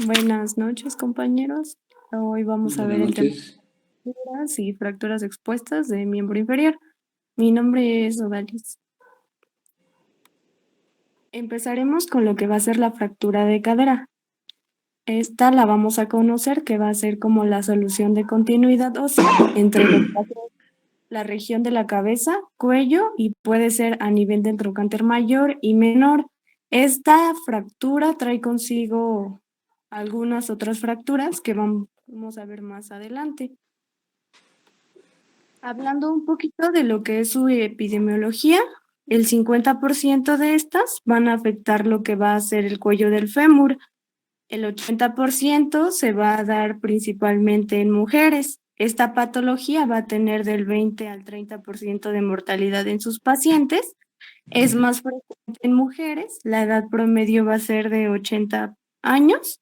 Buenas noches, compañeros. Hoy vamos a Buenas ver el tema noches. de fracturas y fracturas expuestas de miembro inferior. Mi nombre es Odalis. Empezaremos con lo que va a ser la fractura de cadera. Esta la vamos a conocer, que va a ser como la solución de continuidad ósea entre lo que va a ser la región de la cabeza, cuello y puede ser a nivel del trocánter mayor y menor. Esta fractura trae consigo algunas otras fracturas que vamos a ver más adelante. Hablando un poquito de lo que es su epidemiología, el 50% de estas van a afectar lo que va a ser el cuello del fémur. El 80% se va a dar principalmente en mujeres. Esta patología va a tener del 20 al 30% de mortalidad en sus pacientes. Es más frecuente en mujeres. La edad promedio va a ser de 80 años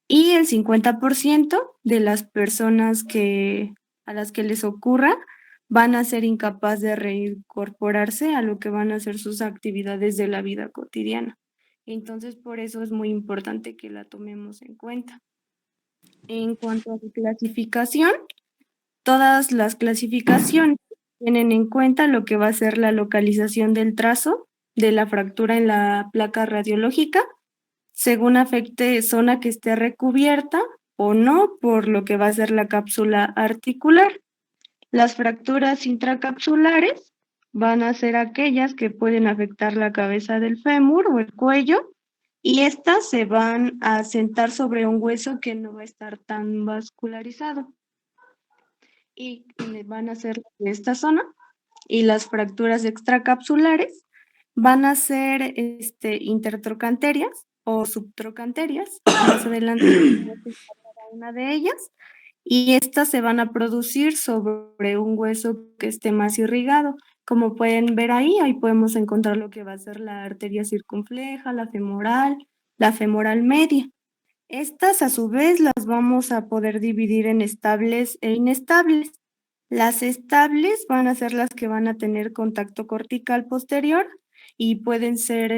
y el 50% de las personas a las que les ocurra van a ser incapaz de reincorporarse a lo que van a ser sus actividades de la vida cotidiana. Entonces, por eso es muy importante que la tomemos en cuenta. En cuanto a su clasificación, todas las clasificaciones tienen en cuenta lo que va a ser la localización del trazo de la fractura en la placa radiológica según afecte zona que esté recubierta o no por lo que va a ser la cápsula articular. Las fracturas intracapsulares van a ser aquellas que pueden afectar la cabeza del fémur o el cuello y estas se van a sentar sobre un hueso que no va a estar tan vascularizado y van a ser de esta zona. Y las fracturas extracapsulares van a ser intertrocanterias o subtrocanterias. Más adelante una de ellas y estas se van a producir sobre un hueso que esté más irrigado. Como pueden ver ahí podemos encontrar lo que va a ser la arteria circunfleja, la femoral media. Estas a su vez las vamos a poder dividir en estables e inestables. Las estables van a ser las que van a tener contacto cortical posterior y pueden ser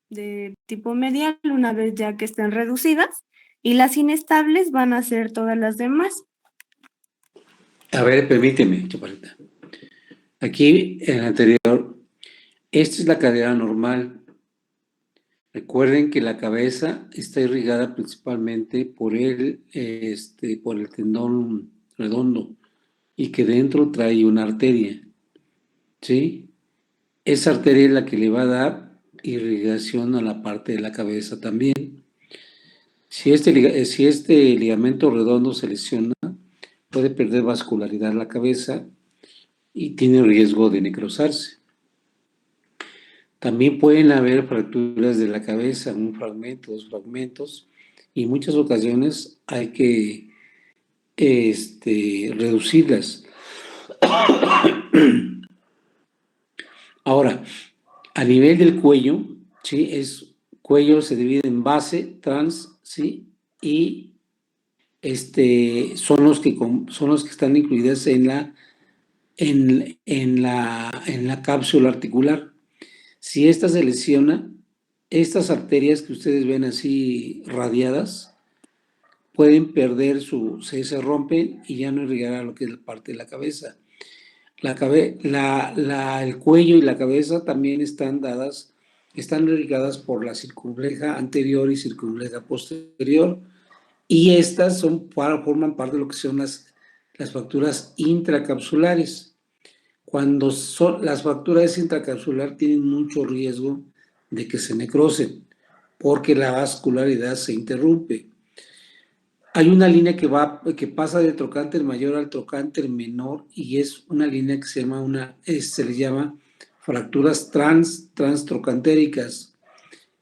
de tipo medial una vez ya que estén reducidas y las inestables van a ser todas las demás. A ver, permíteme, chaparrita. Aquí en el anterior, esta es la cadera normal. Recuerden que la cabeza está irrigada principalmente por el tendón redondo y que dentro trae una arteria, ¿sí? Esa arteria es la que le va a dar irrigación a la parte de la cabeza también. Si este ligamento redondo se lesiona, puede perder vascularidad la cabeza y tiene riesgo de necrosarse. También pueden haber fracturas de la cabeza, un fragmento, dos fragmentos, y en muchas ocasiones hay que reducirlas. Ahora, a nivel del cuello, ¿sí? Cuello se divide en base, trans, ¿sí? Y son los que están incluidas en la cápsula articular. Si esta se lesiona, estas arterias que ustedes ven así radiadas pueden perder se rompen y ya no irrigará lo que es la parte de la cabeza. El cuello y la cabeza también están irrigadas por la circunfleja anterior y circunfleja posterior, y estas forman parte de lo que son las fracturas intracapsulares. Cuando las fracturas intracapsulares tienen mucho riesgo de que se necrosen, porque la vascularidad se interrumpe. Hay una línea que pasa del trocánter mayor al trocánter menor y es una línea que se le llama fracturas transtrocantéricas.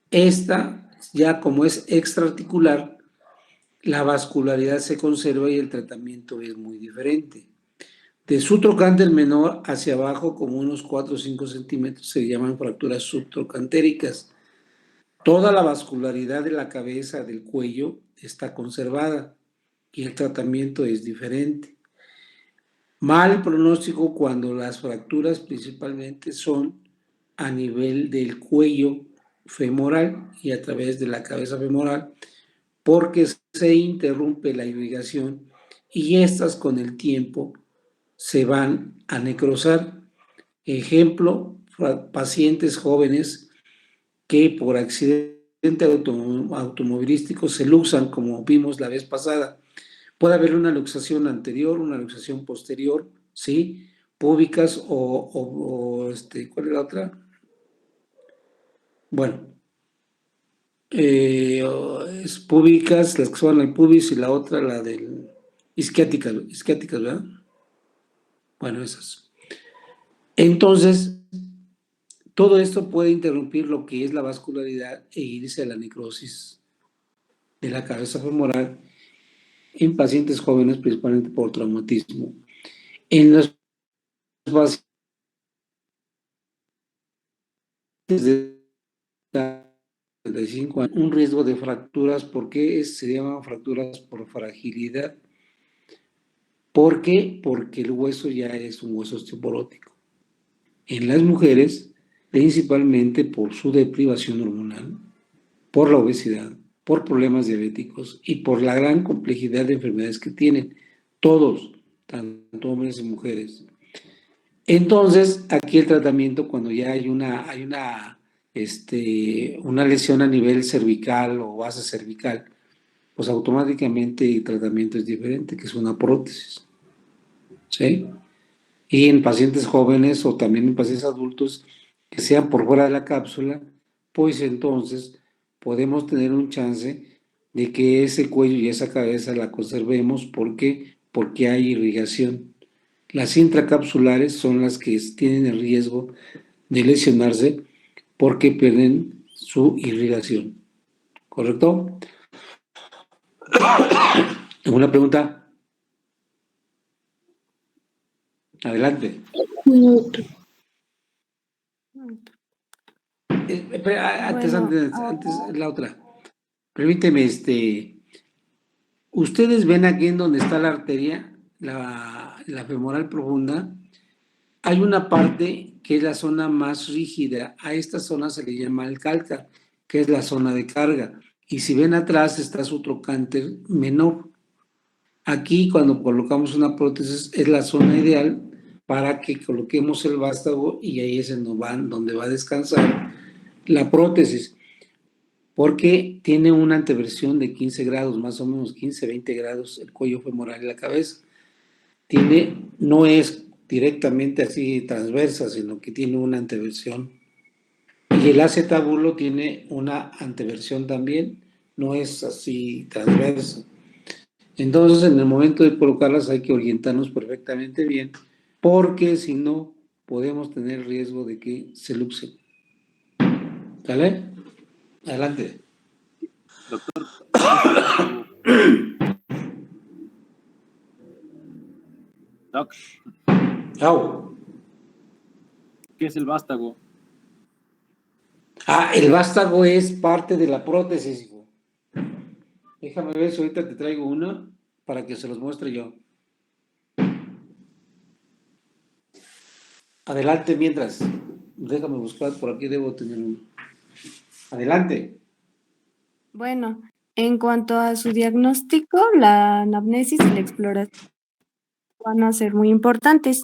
Esta, ya como es extraarticular, la vascularidad se conserva y el tratamiento es muy diferente. De su trocánter menor hacia abajo, como unos 4 o 5 centímetros, se llaman fracturas subtrocantéricas. Toda la vascularidad de la cabeza, del cuello, está conservada y el tratamiento es diferente. Mal pronóstico cuando las fracturas principalmente son a nivel del cuello femoral y a través de la cabeza femoral, porque se interrumpe la irrigación y estas con el tiempo se van a necrosar. Ejemplo, pacientes jóvenes que por accidente automovilístico se luxan, como vimos la vez pasada. Puede haber una luxación anterior, una luxación posterior, ¿sí? Púbicas ¿cuál es la otra? Bueno, es púbicas, las que son el pubis y la otra, la del isquiáticas, ¿verdad? Bueno, esas. Entonces, todo esto puede interrumpir lo que es la vascularidad e irse a la necrosis de la cabeza femoral en pacientes jóvenes, principalmente por traumatismo. En los pacientes de 35 años, un riesgo de fracturas. ¿Por qué se llaman fracturas por fragilidad? ¿Por qué? Porque el hueso ya es un hueso osteoporótico. En las mujeres, principalmente por su deprivación hormonal, por la obesidad, por problemas diabéticos y por la gran complejidad de enfermedades que tienen todos, tanto hombres y mujeres. Entonces, aquí el tratamiento, cuando ya hay una lesión a nivel cervical o base cervical, pues automáticamente el tratamiento es diferente, que es una prótesis, ¿sí? Y en pacientes jóvenes o también en pacientes adultos que sean por fuera de la cápsula, pues entonces podemos tener un chance de que ese cuello y esa cabeza la conservemos. ¿Por qué? Porque hay irrigación. Las intracapsulares son las que tienen el riesgo de lesionarse porque pierden su irrigación. ¿Correcto? ¿Alguna pregunta? Adelante. Antes la otra. Permíteme, ustedes ven aquí en donde está la arteria, la femoral profunda, hay una parte que es la zona más rígida. A esta zona se le llama el cálcar, que es la zona de carga. Y si ven atrás está su trocánter menor. Aquí, cuando colocamos una prótesis, es la zona ideal para que coloquemos el vástago y ahí es en donde va a descansar la prótesis, porque tiene una anteversión de 15 grados, más o menos 15, 20 grados el cuello femoral y la cabeza. No es directamente así transversa, sino que tiene una anteversión. Y el acetábulo tiene una anteversión también, no es así transverso. Entonces, en el momento de colocarlas hay que orientarnos perfectamente bien, porque si no, podemos tener riesgo de que se luxen. ¿Sale? Adelante. Doctor. Doc. Chao. ¿Qué es el vástago? El vástago es parte de la prótesis, hijo. Déjame ver si ahorita te traigo una para que se los muestre yo. Adelante mientras. Déjame buscar, por aquí debo tener uno. Adelante. Bueno, en cuanto a su diagnóstico, la anamnesis y la exploración van a ser muy importantes,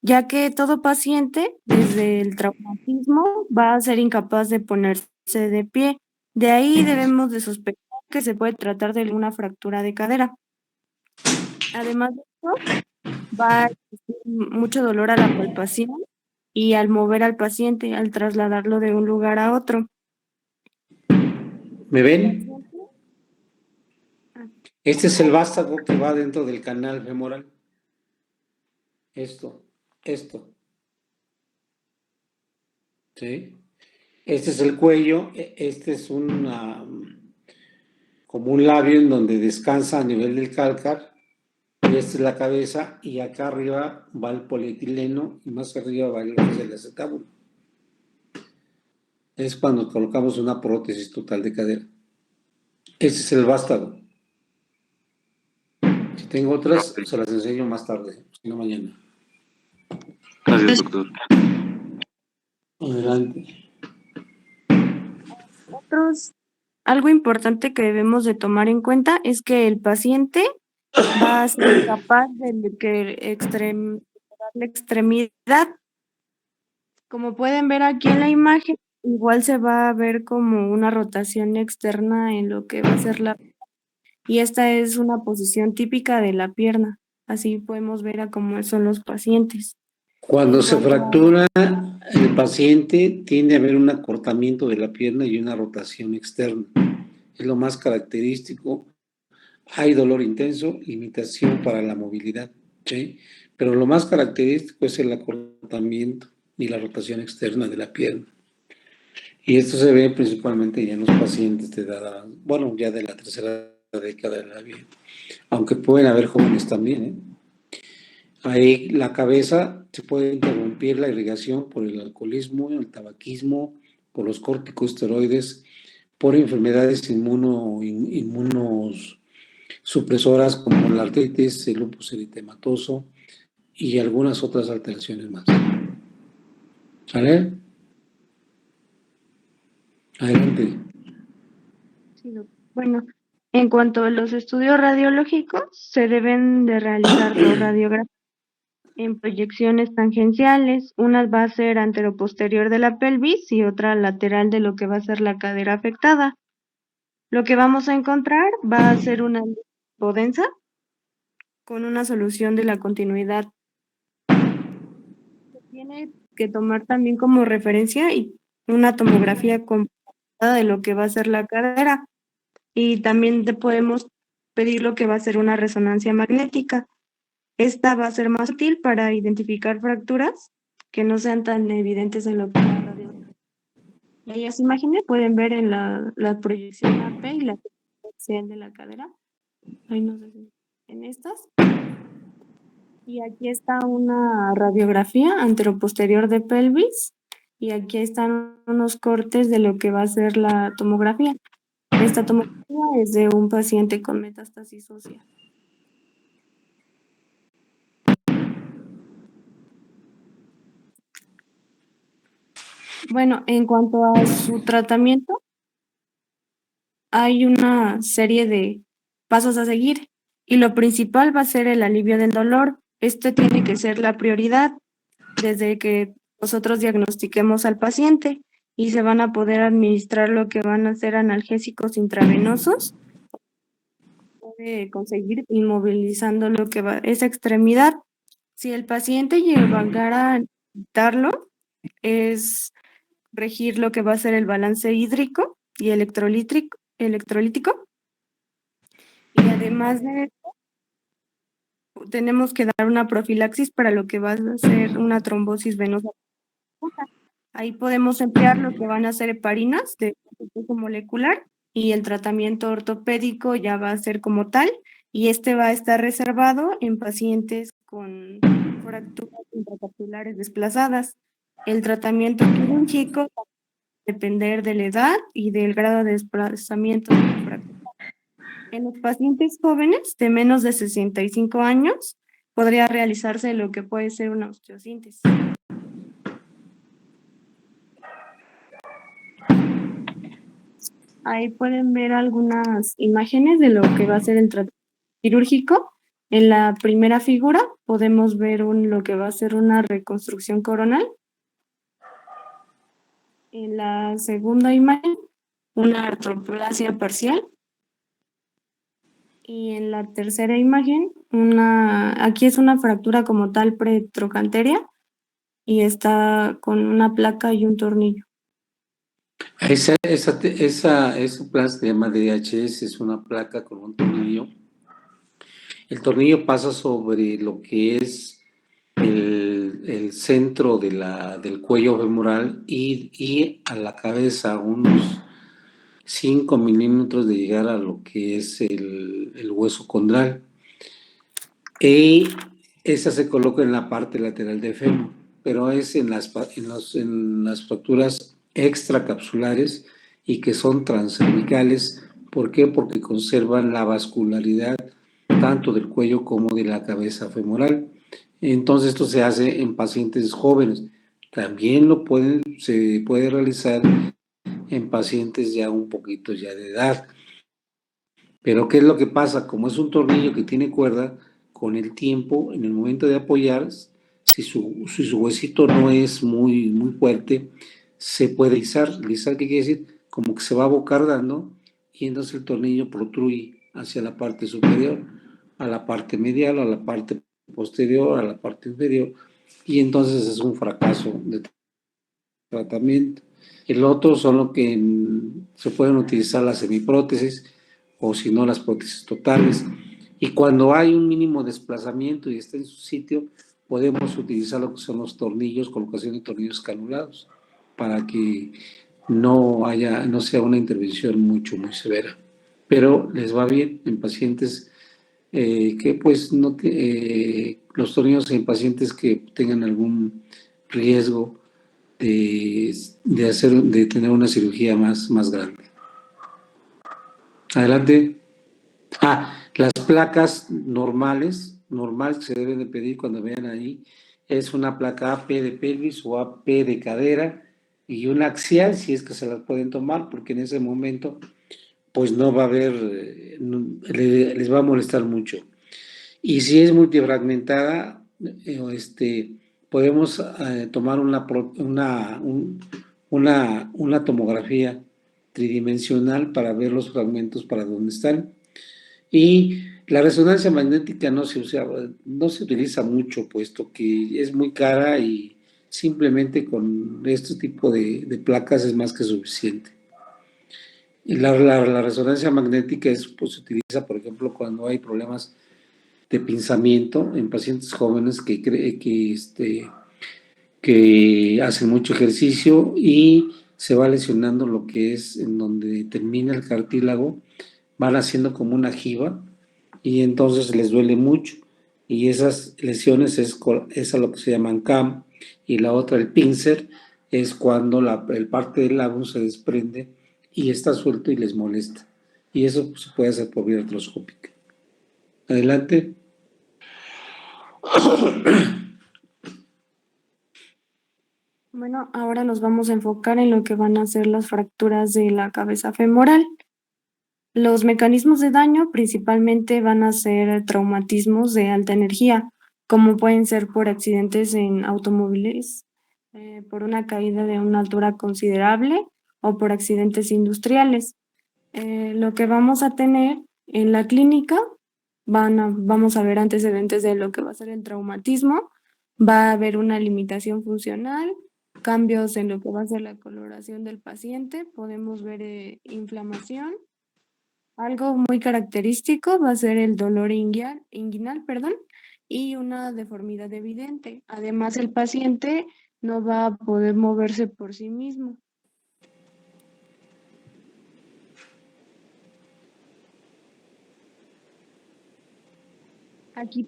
ya que todo paciente, desde el traumatismo, va a ser incapaz de ponerse de pie. De ahí debemos de sospechar que se puede tratar de alguna fractura de cadera. Además de esto, va a existir mucho dolor a la palpación y al mover al paciente, al trasladarlo de un lugar a otro. ¿Me ven? Este es el vástago que va dentro del canal femoral. Esto. ¿Sí? Este es el cuello, este es como un labio en donde descansa a nivel del cálcar, y esta es la cabeza, y acá arriba va el polietileno, y más arriba va el acetábulo. Es cuando colocamos una prótesis total de cadera. Este es el vástago. Si tengo otras, se las enseño más tarde, si no mañana. Gracias, doctor. Adelante. algo importante que debemos de tomar en cuenta es que el paciente va a ser capaz de la extremidad. Como pueden ver aquí en la imagen, igual se va a ver como una rotación externa en lo que va a ser y esta es una posición típica de la pierna. Así podemos ver a cómo son los pacientes. Cuando se fractura el paciente, tiende a haber un acortamiento de la pierna y una rotación externa. Es lo más característico. Hay dolor intenso, limitación para la movilidad, ¿sí? Pero lo más característico es el acortamiento y la rotación externa de la pierna. Y esto se ve principalmente ya en los pacientes de edad, bueno, ya de la tercera década de la vida, aunque pueden haber jóvenes también, ¿eh? Ahí la cabeza se puede interrumpir la irrigación por el alcoholismo, el tabaquismo, por los corticosteroides, por enfermedades inmunosupresoras como la artritis, el lupus eritematoso y algunas otras alteraciones más. ¿Sale? Adelante. Sí, bueno, en cuanto a los estudios radiológicos, se deben de realizar dos radiografías en proyecciones tangenciales. Una va a ser anteroposterior de la pelvis y otra lateral de lo que va a ser la cadera afectada. Lo que vamos a encontrar va a ser una hipodensa con una solución de la continuidad. Se tiene que tomar también como referencia y una tomografía completa de lo que va a ser la cadera. Y también te podemos pedir lo que va a ser una resonancia magnética. Esta va a ser más útil para identificar fracturas que no sean tan evidentes en lo que es la radiografía. Y ahí las imágenes pueden ver en la proyección AP y la proyección de la cadera. Ahí no sé si en estas. Y aquí está una radiografía anteroposterior de pelvis. Y aquí están unos cortes de lo que va a ser la tomografía. Esta tomografía es de un paciente con metástasis ósea. Bueno, en cuanto a su tratamiento, hay una serie de pasos a seguir y lo principal va a ser el alivio del dolor. Este tiene que ser la prioridad desde que nosotros diagnostiquemos al paciente y se van a poder administrar lo que van a ser analgésicos intravenosos. Puede conseguir inmovilizando lo que va esa extremidad. Si el paciente llegara a necesitarlo, es regir lo que va a ser el balance hídrico y electrolítico. Y además de esto, tenemos que dar una profilaxis para lo que va a ser una trombosis venosa. Ahí podemos emplear lo que van a ser heparinas de tipo molecular y el tratamiento ortopédico ya va a ser como tal y este va a estar reservado en pacientes con fracturas intracapsulares desplazadas. El tratamiento quirúrgico va a depender de la edad y del grado de desplazamiento de la fractura. En los pacientes jóvenes de menos de 65 años podría realizarse lo que puede ser una osteosíntesis. Ahí pueden ver algunas imágenes de lo que va a ser el tratamiento quirúrgico. En la primera figura podemos ver lo que va a ser una reconstrucción coronal. En la segunda imagen, una artroplasia parcial. Y en la tercera imagen, aquí es una fractura como tal pretrocanteria y está con una placa y un tornillo. Esa placa se llama DHS, es una placa con un tornillo. El tornillo pasa sobre lo que es el centro del cuello femoral y a la cabeza, unos 5 milímetros de llegar a lo que es el hueso condral. Y esa se coloca en la parte lateral del fémur, pero es en las fracturas extracapsulares y que son transcervicales. ¿Por qué? Porque conservan la vascularidad tanto del cuello como de la cabeza femoral. Entonces esto se hace en pacientes jóvenes. También se puede realizar en pacientes ya un poquito ya de edad. Pero ¿qué es lo que pasa? Como es un tornillo que tiene cuerda, con el tiempo, en el momento de apoyar, si su huesito no es muy fuerte, se puede lisar. ¿Lisar qué quiere decir? Como que se va abocardando y entonces el tornillo protruye hacia la parte superior, a la parte medial, a la parte posterior, a la parte inferior, y entonces es un fracaso de tratamiento. El otro son lo que se pueden utilizar las semiprótesis o si no las prótesis totales. Y cuando hay un mínimo desplazamiento y está en su sitio, podemos utilizar lo que son los tornillos, colocación de tornillos canulados, para que no sea una intervención muy severa. Pero les va bien en pacientes que pues no los tornillos en pacientes que tengan algún riesgo de tener una cirugía más grande. Adelante. Las placas normales que se deben de pedir cuando vean ahí, es una placa AP de pelvis o AP de cadera y una axial, si es que se las pueden tomar, porque en ese momento pues no va a haber, les va a molestar mucho. Y si es multifragmentada, podemos tomar una tomografía tridimensional para ver los fragmentos para dónde están. Y la resonancia magnética no se utiliza mucho, puesto que es muy cara y simplemente con este tipo de placas es más que suficiente. Y la resonancia magnética pues, se utiliza, por ejemplo, cuando hay problemas de pinzamiento en pacientes jóvenes que hacen mucho ejercicio y se va lesionando lo que es en donde termina el cartílago, van haciendo como una jiba y entonces les duele mucho y esas lesiones es a lo que se llaman CAM y la otra, el pincer, es cuando el parte del labio se desprende y está suelto y les molesta. Y eso pues, se puede hacer por vía artroscópica. Adelante. Bueno, ahora nos vamos a enfocar en lo que van a ser las fracturas de la cabeza femoral. Los mecanismos de daño principalmente van a ser traumatismos de alta energía, como pueden ser por accidentes en automóviles, por una caída de una altura considerable o por accidentes industriales. Lo que vamos a tener en la clínica, vamos a ver antecedentes de lo que va a ser el traumatismo, va a haber una limitación funcional, cambios en lo que va a ser la coloración del paciente, podemos ver inflamación. Algo muy característico va a ser el dolor inguinal, perdón, y una deformidad evidente. Además, el paciente no va a poder moverse por sí mismo. Aquí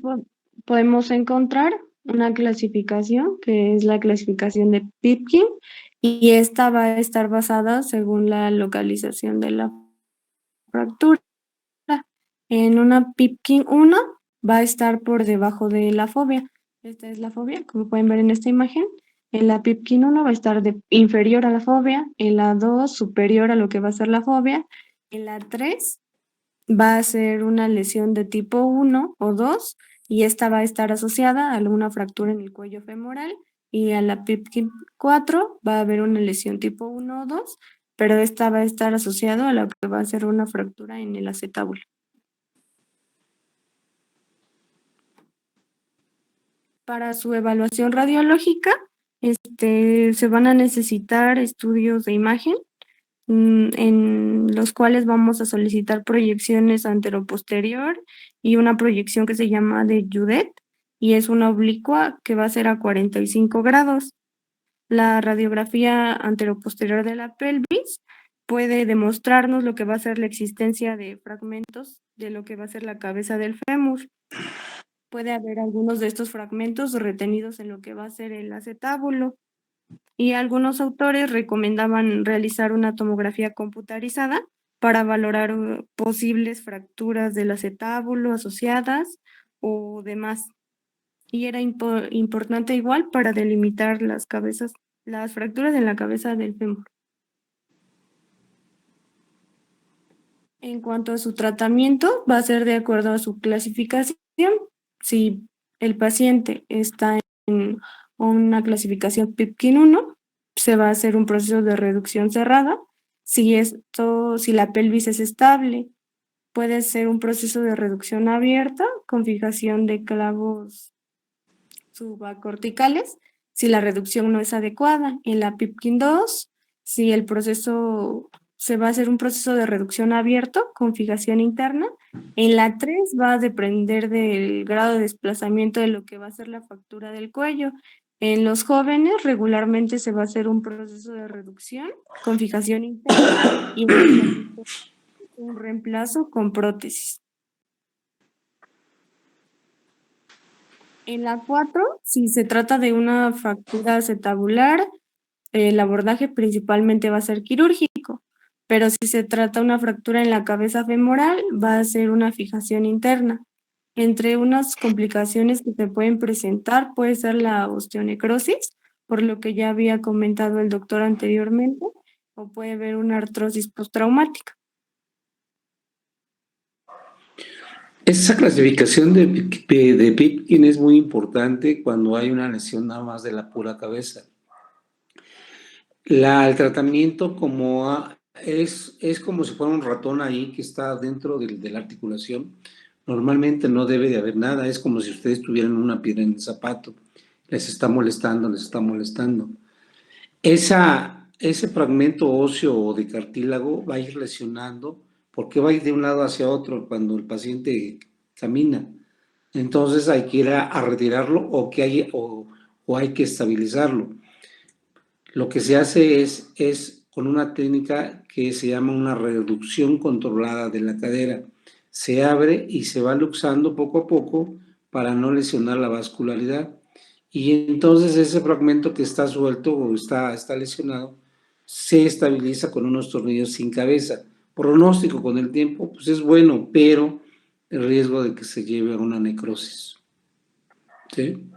podemos encontrar una clasificación que es la clasificación de Pipkin y esta va a estar basada según la localización de la fractura. En una Pipkin 1 va a estar por debajo de la fobia. Esta es la fobia, como pueden ver en esta imagen. En la Pipkin 1 va a estar inferior a la fobia, en la 2 superior a lo que va a ser la fobia, en la 3 va a ser una lesión de tipo 1 o 2 y esta va a estar asociada a alguna fractura en el cuello femoral y a la Pipkin 4 va a haber una lesión tipo 1 o 2, pero esta va a estar asociada a lo que va a ser una fractura en el acetábulo. Para su evaluación radiológica, se van a necesitar estudios de imagen en los cuales vamos a solicitar proyecciones anteroposterior y una proyección que se llama de Judet y es una oblicua que va a ser a 45 grados. La radiografía anteroposterior de la pelvis puede demostrarnos lo que va a ser la existencia de fragmentos de lo que va a ser la cabeza del fémur. Puede haber algunos de estos fragmentos retenidos en lo que va a ser el acetábulo. Y algunos autores recomendaban realizar una tomografía computarizada para valorar posibles fracturas del acetábulo asociadas o demás. Y era importante igual para delimitar las fracturas en la cabeza del fémur. En cuanto a su tratamiento, va a ser de acuerdo a su clasificación. Si el paciente está en una clasificación Pipkin 1, se va a hacer un proceso de reducción cerrada. Si la pelvis es estable, puede ser un proceso de reducción abierta con fijación de clavos subacorticales. Si la reducción no es adecuada, en la Pipkin 2, si el proceso se va a hacer un proceso de reducción abierto con fijación interna. En la 3 va a depender del grado de desplazamiento de lo que va a ser la fractura del cuello. En los jóvenes regularmente se va a hacer un proceso de reducción con fijación interna y un reemplazo con prótesis. En la 4, si se trata de una fractura acetabular, el abordaje principalmente va a ser quirúrgico, pero si se trata de una fractura en la cabeza femoral, va a ser una fijación interna. Entre unas complicaciones que se pueden presentar puede ser la osteonecrosis, por lo que ya había comentado el doctor anteriormente, o puede haber una artrosis postraumática. Esa clasificación de Pipkin es muy importante cuando hay una lesión nada más de la pura cabeza. El tratamiento es como si fuera un ratón ahí que está dentro de la articulación. Normalmente no debe de haber nada, es como si ustedes tuvieran una piedra en el zapato. Les está molestando. Ese fragmento óseo o de cartílago va a ir lesionando porque va a ir de un lado hacia otro cuando el paciente camina. Entonces hay que ir a retirarlo o hay que estabilizarlo. Lo que se hace es con una técnica que se llama una reducción controlada de la cadera. Se abre y se va luxando poco a poco para no lesionar la vascularidad. Y entonces ese fragmento que está suelto o está lesionado se estabiliza con unos tornillos sin cabeza. Pronóstico con el tiempo, pues es bueno, pero el riesgo de que se lleve a una necrosis. ¿Sí?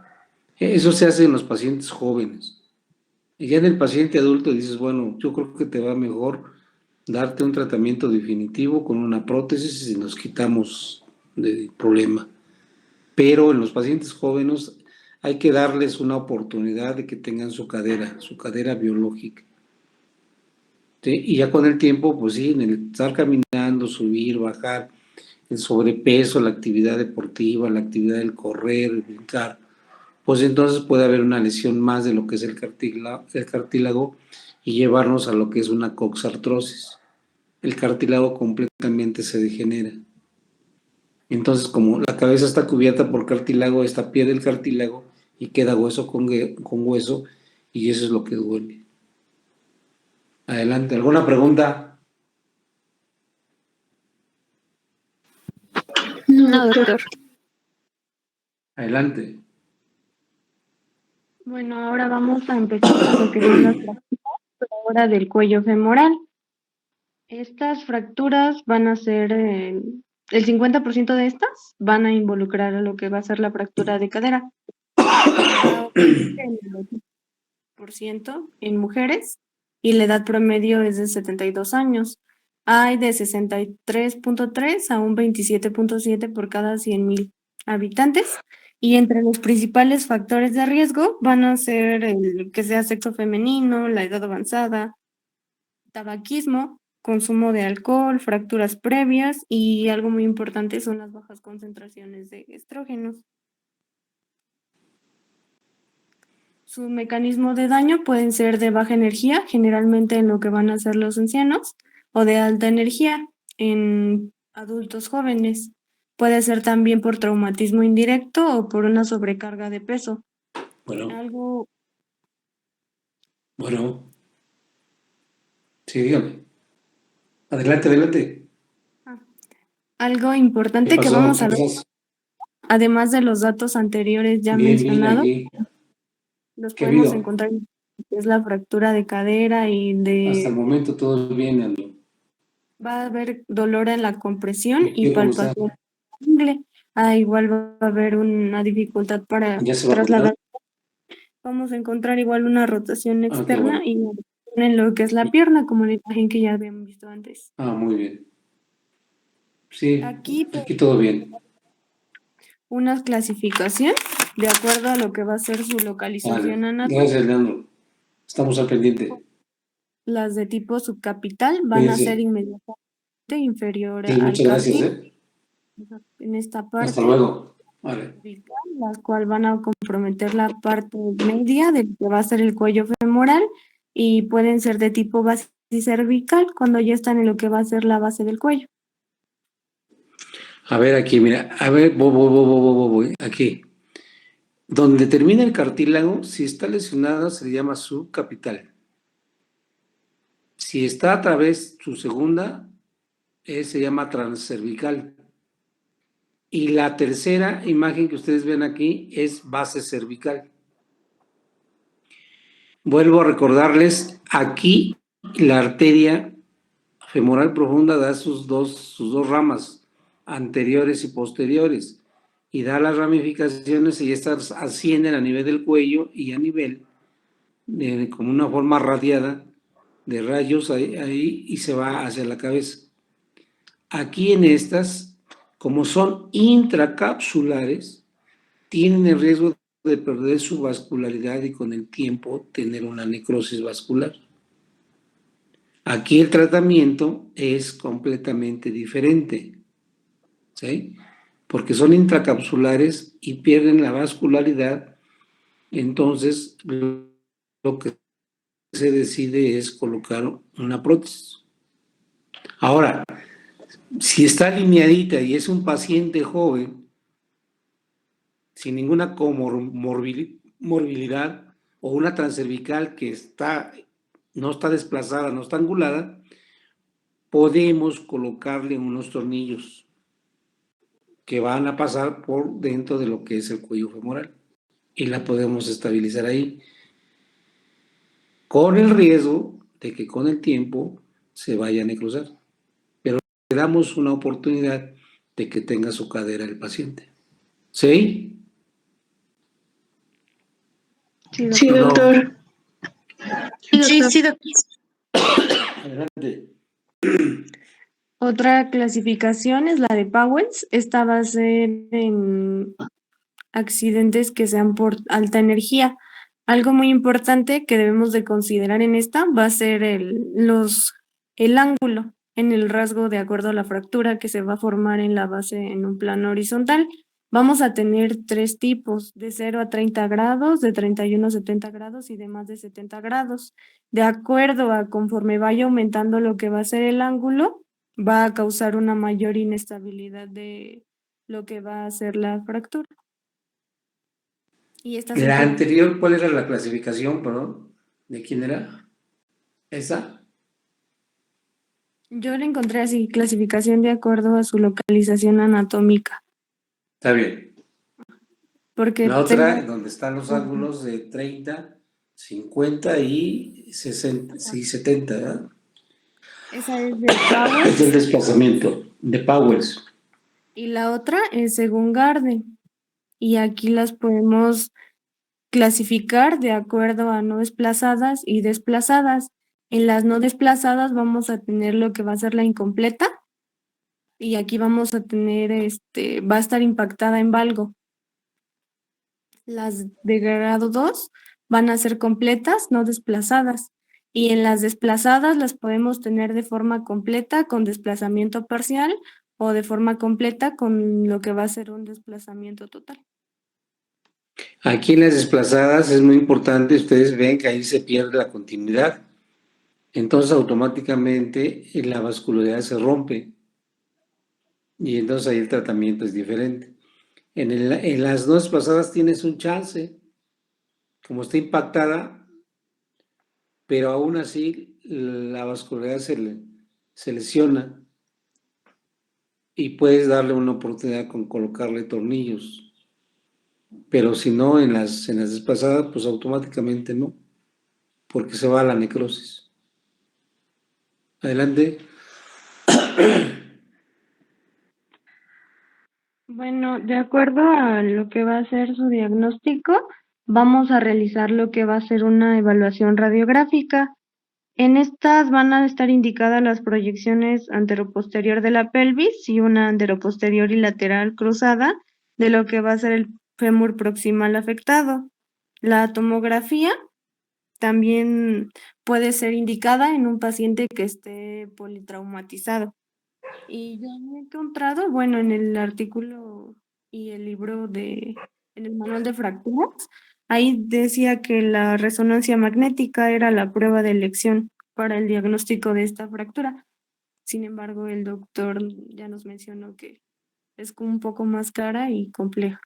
Eso se hace en los pacientes jóvenes. Y ya en el paciente adulto dices, bueno, yo creo que te va mejor darte un tratamiento definitivo con una prótesis y nos quitamos del problema. Pero en los pacientes jóvenes hay que darles una oportunidad de que tengan su cadera biológica. ¿Sí? Y ya con el tiempo, pues sí, en el estar caminando, subir, bajar, el sobrepeso, la actividad deportiva, la actividad del correr, el brincar, pues entonces puede haber una lesión más de lo que es el cartílago y llevarnos a lo que es una coxartrosis. El cartílago completamente se degenera. Entonces, como la cabeza está cubierta por cartílago, esta pierde el cartílago y queda hueso con hueso, y eso es lo que duele. Adelante, ¿alguna pregunta? No, doctor. Adelante. Bueno, ahora vamos a empezar con lo que son las fracturas, pero ahora del cuello femoral. Estas fracturas van a ser, el 50% de estas van a involucrar a lo que va a ser la fractura de cadera. Va a ocurrir en el 8% en mujeres y la edad promedio es de 72 años. Hay de 63.3 a un 27.7 por cada 100,000 habitantes. Y entre los principales factores de riesgo van a ser el que sea sexo femenino, la edad avanzada, tabaquismo, consumo de alcohol, fracturas previas y algo muy importante son las bajas concentraciones de estrógenos. Su mecanismo de daño pueden ser de baja energía, generalmente en lo que van a ser los ancianos, o de alta energía en adultos jóvenes. Puede ser también por traumatismo indirecto o por una sobrecarga de peso. Bueno, sí, dígame. Adelante. Algo importante que vamos a ver, además de los datos anteriores ya mencionados, los podemos encontrar, es la fractura de cadera y de... Hasta el momento todo bien, amigo. Va a haber dolor en la compresión y palpación. Igual va a haber una dificultad para trasladar. Vamos a encontrar igual una rotación externa y en lo que es la pierna, como la imagen que ya habíamos visto antes. Muy bien. Sí, Aquí aquí todo bien. una clasificación de acuerdo a lo que va a ser su localización Vale. anatómica. Gracias, Leandro. Estamos al pendiente. Las de tipo subcapital van a Cuídense. ser inmediatamente inferior Sí, al muchas gracias, cartílago en esta Hasta parte, luego. Vale. cervical, las cual van a comprometer la parte media del que va a ser el cuello femoral y pueden ser de tipo basicervical cuando ya están en lo que va a ser la base del cuello. A ver aquí, mira. A ver, voy. Aquí. Donde termina el cartílago, si está lesionada, se le llama subcapital. Si está a través su segunda, se llama transcervical. Y la tercera imagen que ustedes ven aquí es base cervical. Vuelvo a recordarles, aquí la arteria femoral profunda da sus dos ramas, anteriores y posteriores, y da las ramificaciones y estas ascienden a nivel del cuello y a nivel, como una forma radiada de rayos ahí y se va hacia la cabeza. Aquí en estas, como son intracapsulares, tienen el riesgo de perder su vascularidad y con el tiempo tener una necrosis vascular. Aquí el tratamiento es completamente diferente, ¿sí? Porque son intracapsulares y pierden la vascularidad, entonces lo que se decide es colocar una prótesis. Ahora, si está alineadita y es un paciente joven, sin ninguna comorbilidad o una transcervical que no está desplazada, no está angulada, podemos colocarle unos tornillos que van a pasar por dentro de lo que es el cuello femoral y la podemos estabilizar ahí, con el riesgo de que con el tiempo se vaya a necrosar. Pero le damos una oportunidad de que tenga su cadera el paciente. ¿Sí? Sí, doctor. Sí, doctor. Adelante. Otra clasificación es la de Powells. Esta va a ser en accidentes que sean por alta energía. Algo muy importante que debemos de considerar en esta va a ser el ángulo en el rasgo de acuerdo a la fractura que se va a formar en la base en un plano horizontal. Vamos a tener 3 tipos, de 0 a 30 grados, de 31 a 70 grados y de más de 70 grados. De acuerdo a conforme vaya aumentando lo que va a ser el ángulo, va a causar una mayor inestabilidad de lo que va a ser la fractura. Y esta La anterior, ¿cuál era la clasificación, perdón? ¿De quién era? ¿Esa? yo la encontré así, clasificación de acuerdo a su localización anatómica, Está bien. porque La otra, donde están los ángulos de 30, 50 y 60, sí, 70, ¿verdad? esa es de Es el Powers desplazamiento de Powers. y la otra es según Garden. Y aquí las podemos clasificar de acuerdo a no desplazadas y desplazadas. En las no desplazadas vamos a tener lo que va a ser la incompleta y aquí vamos a tener, va a estar impactada en valgo. Las de grado 2 van a ser completas, no desplazadas. Y en las desplazadas las podemos tener de forma completa con desplazamiento parcial o de forma completa con lo que va a ser un desplazamiento total. Aquí en las desplazadas es muy importante, ustedes ven que ahí se pierde la continuidad. Entonces automáticamente la vascularidad se rompe y entonces ahí el tratamiento es diferente. En las no desplazadas tienes un chance, como está impactada, pero aún así la vascularidad se lesiona y puedes darle una oportunidad con colocarle tornillos. Pero si no, en las desplazadas, pues automáticamente no, porque se va a la necrosis. Adelante. Bueno, de acuerdo a lo que va a ser su diagnóstico, vamos a realizar lo que va a ser una evaluación radiográfica. En estas van a estar indicadas las proyecciones anteroposterior de la pelvis y una anteroposterior y lateral cruzada de lo que va a ser el fémur proximal afectado. La tomografía también puede ser indicada en un paciente que esté politraumatizado. Y yo me he encontrado, bueno, en el artículo y el libro en el manual de fracturas, ahí decía que la resonancia magnética era la prueba de elección para el diagnóstico de esta fractura. Sin embargo, el doctor ya nos mencionó que es un poco más cara y compleja.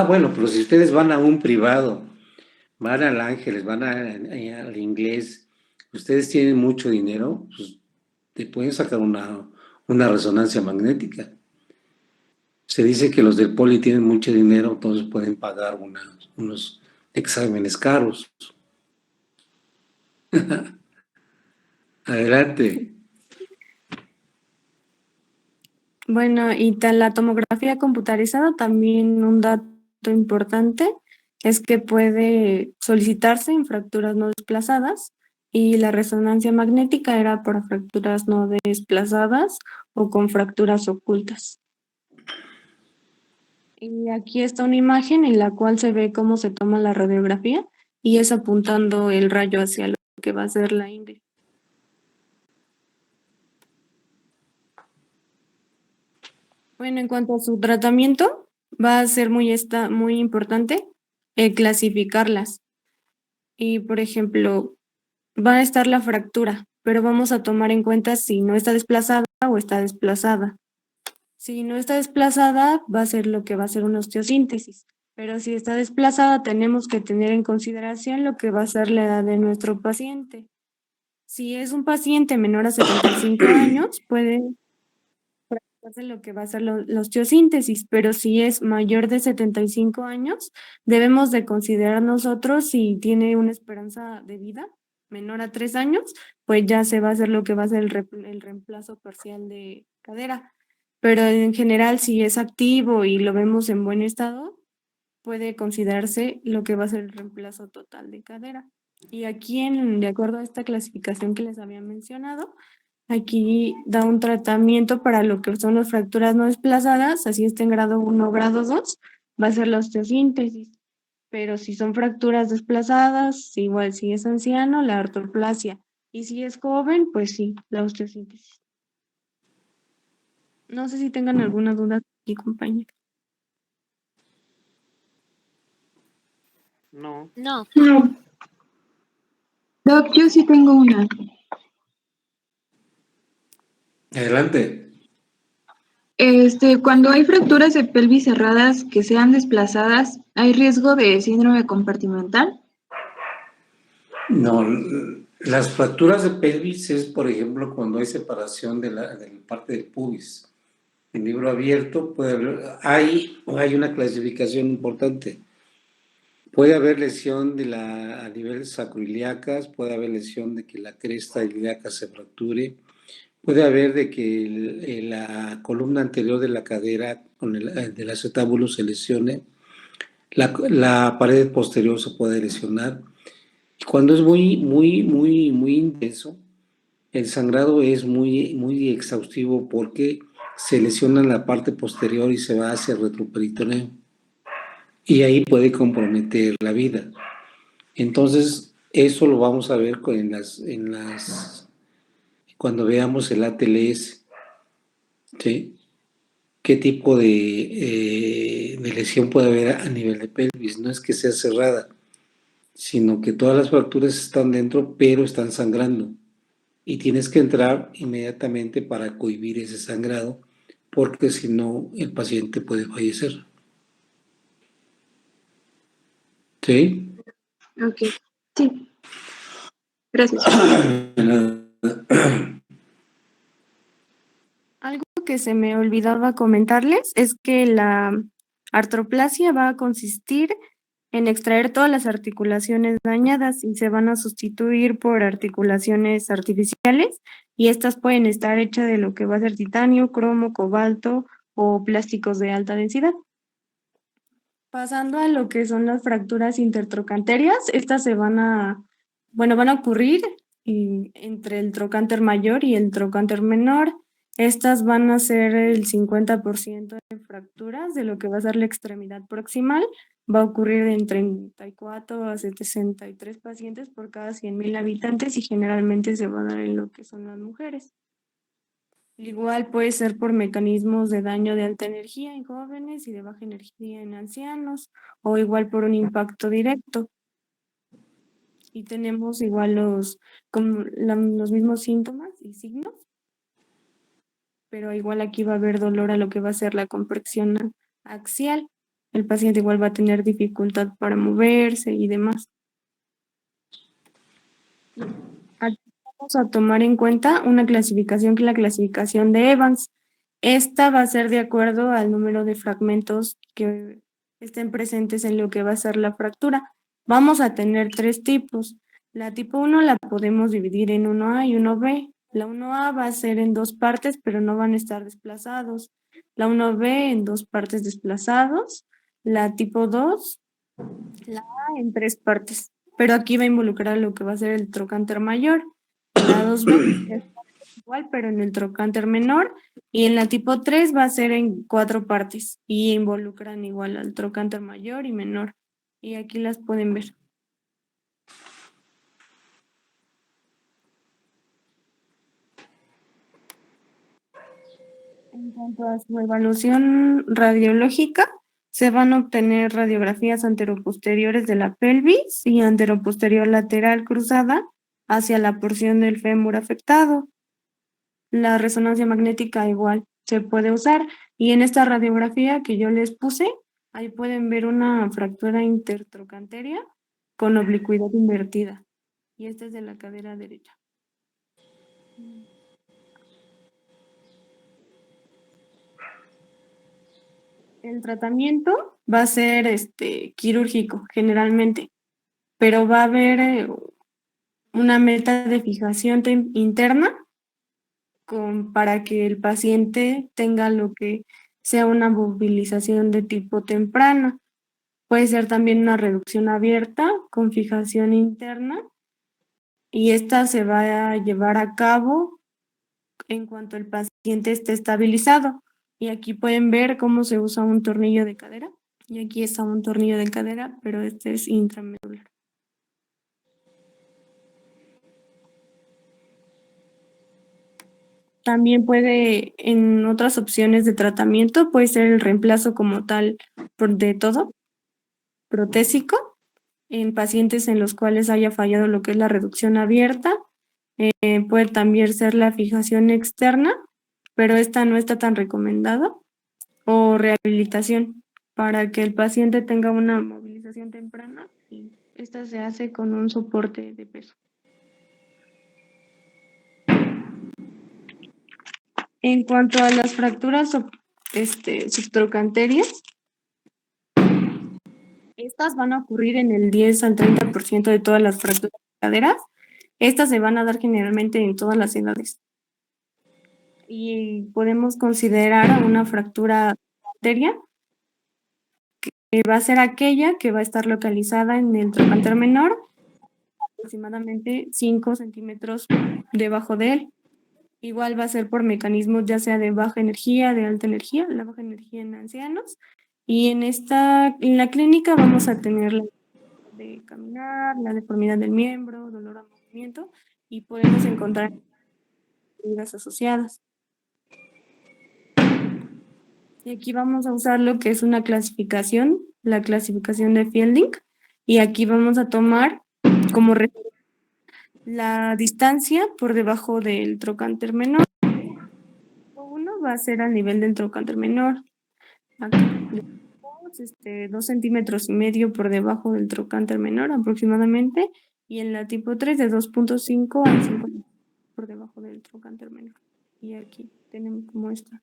Bueno, pero si ustedes van a un privado, van al Ángeles, van al Inglés, ustedes tienen mucho dinero, pues te pueden sacar una resonancia magnética. Se dice que los del Poli tienen mucho dinero, entonces pueden pagar unos exámenes caros. Adelante. Bueno, y la tomografía computarizada, también un dato importante es que puede solicitarse en fracturas no desplazadas y la resonancia magnética era para fracturas no desplazadas o con fracturas ocultas. Y aquí está una imagen en la cual se ve cómo se toma la radiografía y es apuntando el rayo hacia lo que va a ser la ingle. Bueno, en cuanto a su tratamiento, va a ser muy importante clasificarlas. Y, por ejemplo, va a estar la fractura, pero vamos a tomar en cuenta si no está desplazada o está desplazada. Si no está desplazada, va a ser lo que va a ser una osteosíntesis. Pero si está desplazada, tenemos que tener en consideración lo que va a ser la edad de nuestro paciente. Si es un paciente menor a 75 años, puede practicarse lo que va a ser la osteosíntesis, pero si es mayor de 75 años, debemos de considerar nosotros si tiene una esperanza de vida menor a 3 años, pues ya se va a hacer lo que va a ser el reemplazo parcial de cadera. Pero en general, si es activo y lo vemos en buen estado, puede considerarse lo que va a ser el reemplazo total de cadera. Y aquí, de acuerdo a esta clasificación que les había mencionado, aquí da un tratamiento para lo que son las fracturas no desplazadas, así está en grado 1 o grado 2, va a ser la osteosíntesis. Pero si son fracturas desplazadas, igual si es anciano, la artroplasia. Y si es joven, pues sí, la osteosíntesis. No sé si tengan alguna duda aquí, compañero. No. No. No. Doc, yo sí tengo una. Adelante. Cuando hay fracturas de pelvis cerradas que sean desplazadas, ¿hay riesgo de síndrome compartimental? No, las fracturas de pelvis es, por ejemplo, cuando hay separación de la parte del pubis. En libro abierto hay una clasificación importante. Puede haber lesión a nivel sacroiliacas, puede haber lesión de que la cresta ilíaca se fracture, puede haber de que la columna anterior de la cadera del acetábulo se lesione, la pared posterior se puede lesionar. Cuando es muy intenso, el sangrado es muy exhaustivo porque se lesiona la parte posterior y se va hacia el retroperitoneo. Y ahí puede comprometer la vida. Entonces, eso lo vamos a ver cuando veamos el ATLS, ¿sí? ¿Qué tipo de lesión puede haber a nivel de pelvis? No es que sea cerrada, sino que todas las fracturas están dentro, pero están sangrando. Y tienes que entrar inmediatamente para cohibir ese sangrado, porque si no, el paciente puede fallecer. ¿Sí? Ok, sí. Gracias. Algo que se me olvidaba comentarles es que la artroplasia va a consistir en extraer todas las articulaciones dañadas y se van a sustituir por articulaciones artificiales y estas pueden estar hechas de lo que va a ser titanio, cromo, cobalto o plásticos de alta densidad. Pasando a lo que son las fracturas intertrochanterias, estas se van a bueno, van a ocurrir entre el trocánter mayor y el trocánter menor. Estas van a ser el 50% de fracturas de lo que va a ser la extremidad proximal. Va a ocurrir en 34 a 63 pacientes por cada 100,000 habitantes y generalmente se va a dar en lo que son las mujeres. Igual puede ser por mecanismos de daño de alta energía en jóvenes y de baja energía en ancianos, o igual por un impacto directo. Y tenemos igual los mismos síntomas y signos, pero igual aquí va a haber dolor a lo que va a ser la compresión axial. El paciente igual va a tener dificultad para moverse y demás. Aquí vamos a tomar en cuenta una clasificación que es la clasificación de Evans. Esta va a ser de acuerdo al número de fragmentos que estén presentes en lo que va a ser la fractura. Vamos a tener 3 tipos. La tipo 1 la podemos dividir en 1A y 1B. La 1A va a ser en 2 partes, pero no van a estar desplazados. La 1B en 2 partes desplazados. La tipo 2, la A en 3 partes. Pero aquí va a involucrar lo que va a ser el trocánter mayor. La 2B es igual, pero en el trocánter menor. Y en la tipo 3 va a ser en 4 partes y involucran igual al trocánter mayor y menor. Y aquí las pueden ver. En cuanto a su evaluación radiológica, se van a obtener radiografías anteroposteriores de la pelvis y anteroposterior lateral cruzada hacia la porción del fémur afectado. La resonancia magnética igual se puede usar, y en esta radiografía que yo les puse, ahí pueden ver una fractura intertrocántea con oblicuidad invertida, y esta es de la cadera derecha. El tratamiento va a ser quirúrgico generalmente, pero va a haber una meta de fijación interna para que el paciente tenga lo que sea una movilización de tipo temprana. Puede ser también una reducción abierta con fijación interna, y esta se va a llevar a cabo en cuanto el paciente esté estabilizado. Y aquí pueden ver cómo se usa un tornillo de cadera. Y aquí está un tornillo de cadera, pero este es intramedular. También puede, en otras opciones de tratamiento, puede ser el reemplazo como tal de todo, protésico, en pacientes en los cuales haya fallado lo que es la reducción abierta. Puede también ser la fijación externa, pero esta no está tan recomendada, o rehabilitación, para que el paciente tenga una movilización temprana, y esta se hace con un soporte de peso. En cuanto a las fracturas subtrocantérias, estas van a ocurrir en el 10 al 30% de todas las fracturas de caderas. Estas se van a dar generalmente en todas las edades. Y podemos considerar una fractura arteria, que va a ser aquella que va a estar localizada en el trocánter menor, aproximadamente 5 centímetros debajo de él. Igual va a ser por mecanismos ya sea de baja energía, de alta energía, la baja energía en ancianos. Y en la clínica vamos a tener la de caminar, la deformidad del miembro, dolor al movimiento, y podemos encontrar heridas asociadas. Y aquí vamos a usar lo que es una clasificación, la clasificación de Fielding, y aquí vamos a tomar como referencia la distancia por debajo del trocánter menor. Uno va a ser al nivel del trocánter menor. Aquí, 2 centímetros y medio por debajo del trocánter menor aproximadamente, y en la tipo 3 de 2.5 a 5 por debajo del trocánter menor. Y aquí tenemos como esta.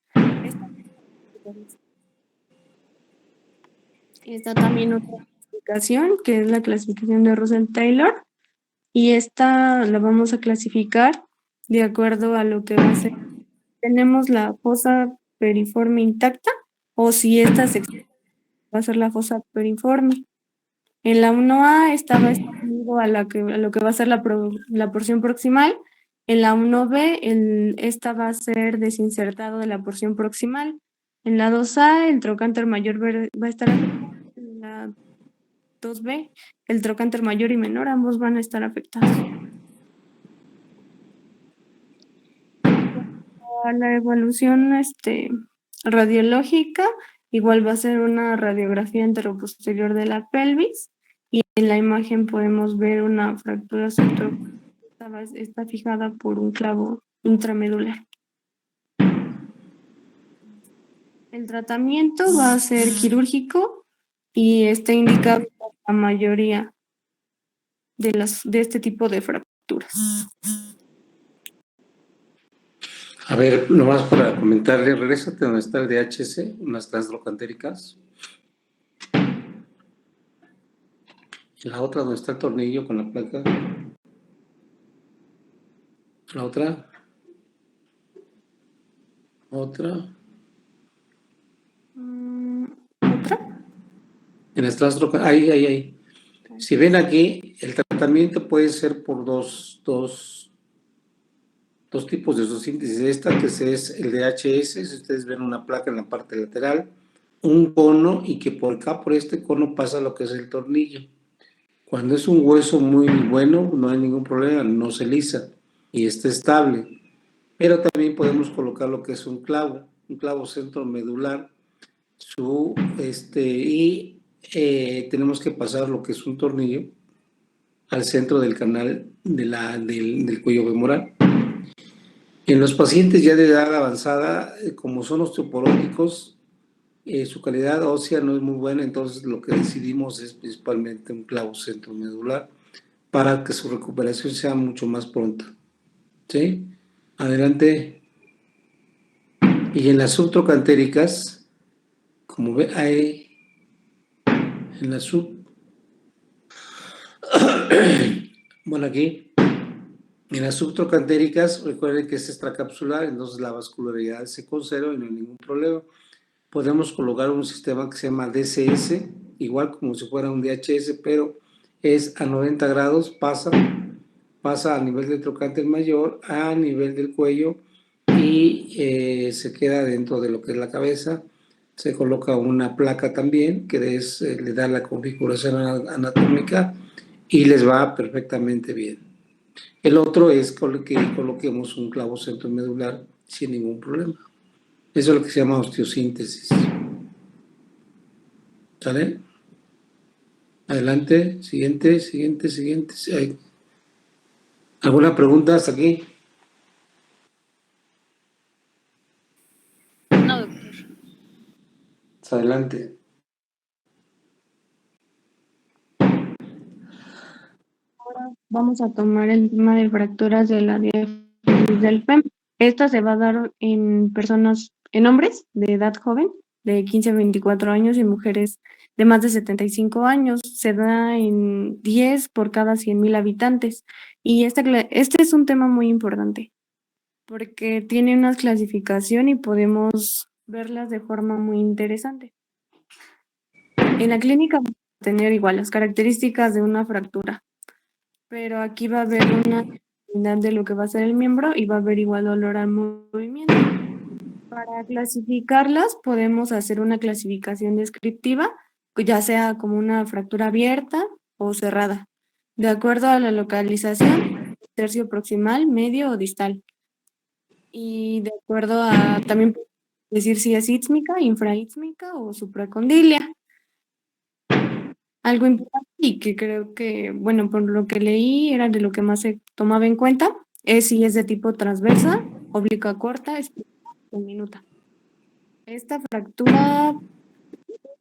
Está también otra clasificación, que es la clasificación de Russell-Taylor, y esta la vamos a clasificar de acuerdo a lo que va a ser. Tenemos la fosa periforme intacta, o si esta va a ser la fosa periforme. En la 1A estaba establecida debido a lo que va a ser la porción proximal. En la 1B, esta va a ser desinsertado de la porción proximal. En la 2A, el trocánter mayor va a estar afectado. En la 2B, el trocánter mayor y menor, ambos van a estar afectados. A la evolución radiológica, igual va a ser una radiografía enteroposterior de la pelvis y en la imagen podemos ver una fractura está fijada por un clavo intramedular. El tratamiento va a ser quirúrgico y está indicado para la mayoría de este tipo de fracturas. A ver, nomás para comentarle, regrésate donde está el DHS, unas transtrocantéricas. Y la otra donde está el tornillo con la placa. La otra. Otra. ¿Otra? En las transtrocantéricas. Ahí. Si ven aquí, el tratamiento puede ser por dos tipos de síntesis. Esta que es el DHS, si ustedes ven una placa en la parte lateral, un cono y que por acá, por este cono pasa lo que es el tornillo. Cuando es un hueso muy bueno, no hay ningún problema, no se lisa y está estable. Pero también podemos colocar lo que es un clavo centromedular, y tenemos que pasar lo que es un tornillo al centro del canal del cuello femoral. En los pacientes ya de edad avanzada, como son osteoporóticos, su calidad ósea no es muy buena, entonces lo que decidimos es principalmente un clavo centromedular para que su recuperación sea mucho más pronta. ¿Sí? Adelante. Y en las subtrocantéricas, como ve, hay en la bueno, aquí, en las subtrocantéricas, recuerden que es extracapsular, entonces la vascularidad se conserva y no hay ningún problema. Podemos colocar un sistema que se llama DCS, igual como si fuera un DHS, pero es a 90 grados, pasa a nivel del trocánter mayor, a nivel del cuello y se queda dentro de lo que es la cabeza. Se coloca una placa también que le da la configuración anatómica y les va perfectamente bien. El otro es que coloquemos un clavo centromedular sin ningún problema. Eso es lo que se llama osteosíntesis. ¿Sale? Adelante, siguiente. ¿Alguna pregunta hasta aquí? No, doctor. Adelante. Vamos a tomar el tema de fracturas de la diáfisis del fémur. Esta se va a dar en hombres de edad joven, de 15 a 24 años, y mujeres de más de 75 años. Se da en 10 por cada 100,000 habitantes. Y este es un tema muy importante, porque tiene una clasificación y podemos verlas de forma muy interesante. En la clínica vamos a tener igual las características de una fractura, pero aquí va a haber una unidad de lo que va a ser el miembro y va a haber igual dolor al movimiento. Para clasificarlas podemos hacer una clasificación descriptiva, ya sea como una fractura abierta o cerrada, de acuerdo a la localización, tercio proximal, medio o distal. Y de acuerdo a también decir si es ísmica, infraísmica o supracondilia. Algo importante y que creo que, bueno, por lo que leí era de lo que más se tomaba en cuenta, es si es de tipo transversa, oblicua corta, o minuta. Esta fractura,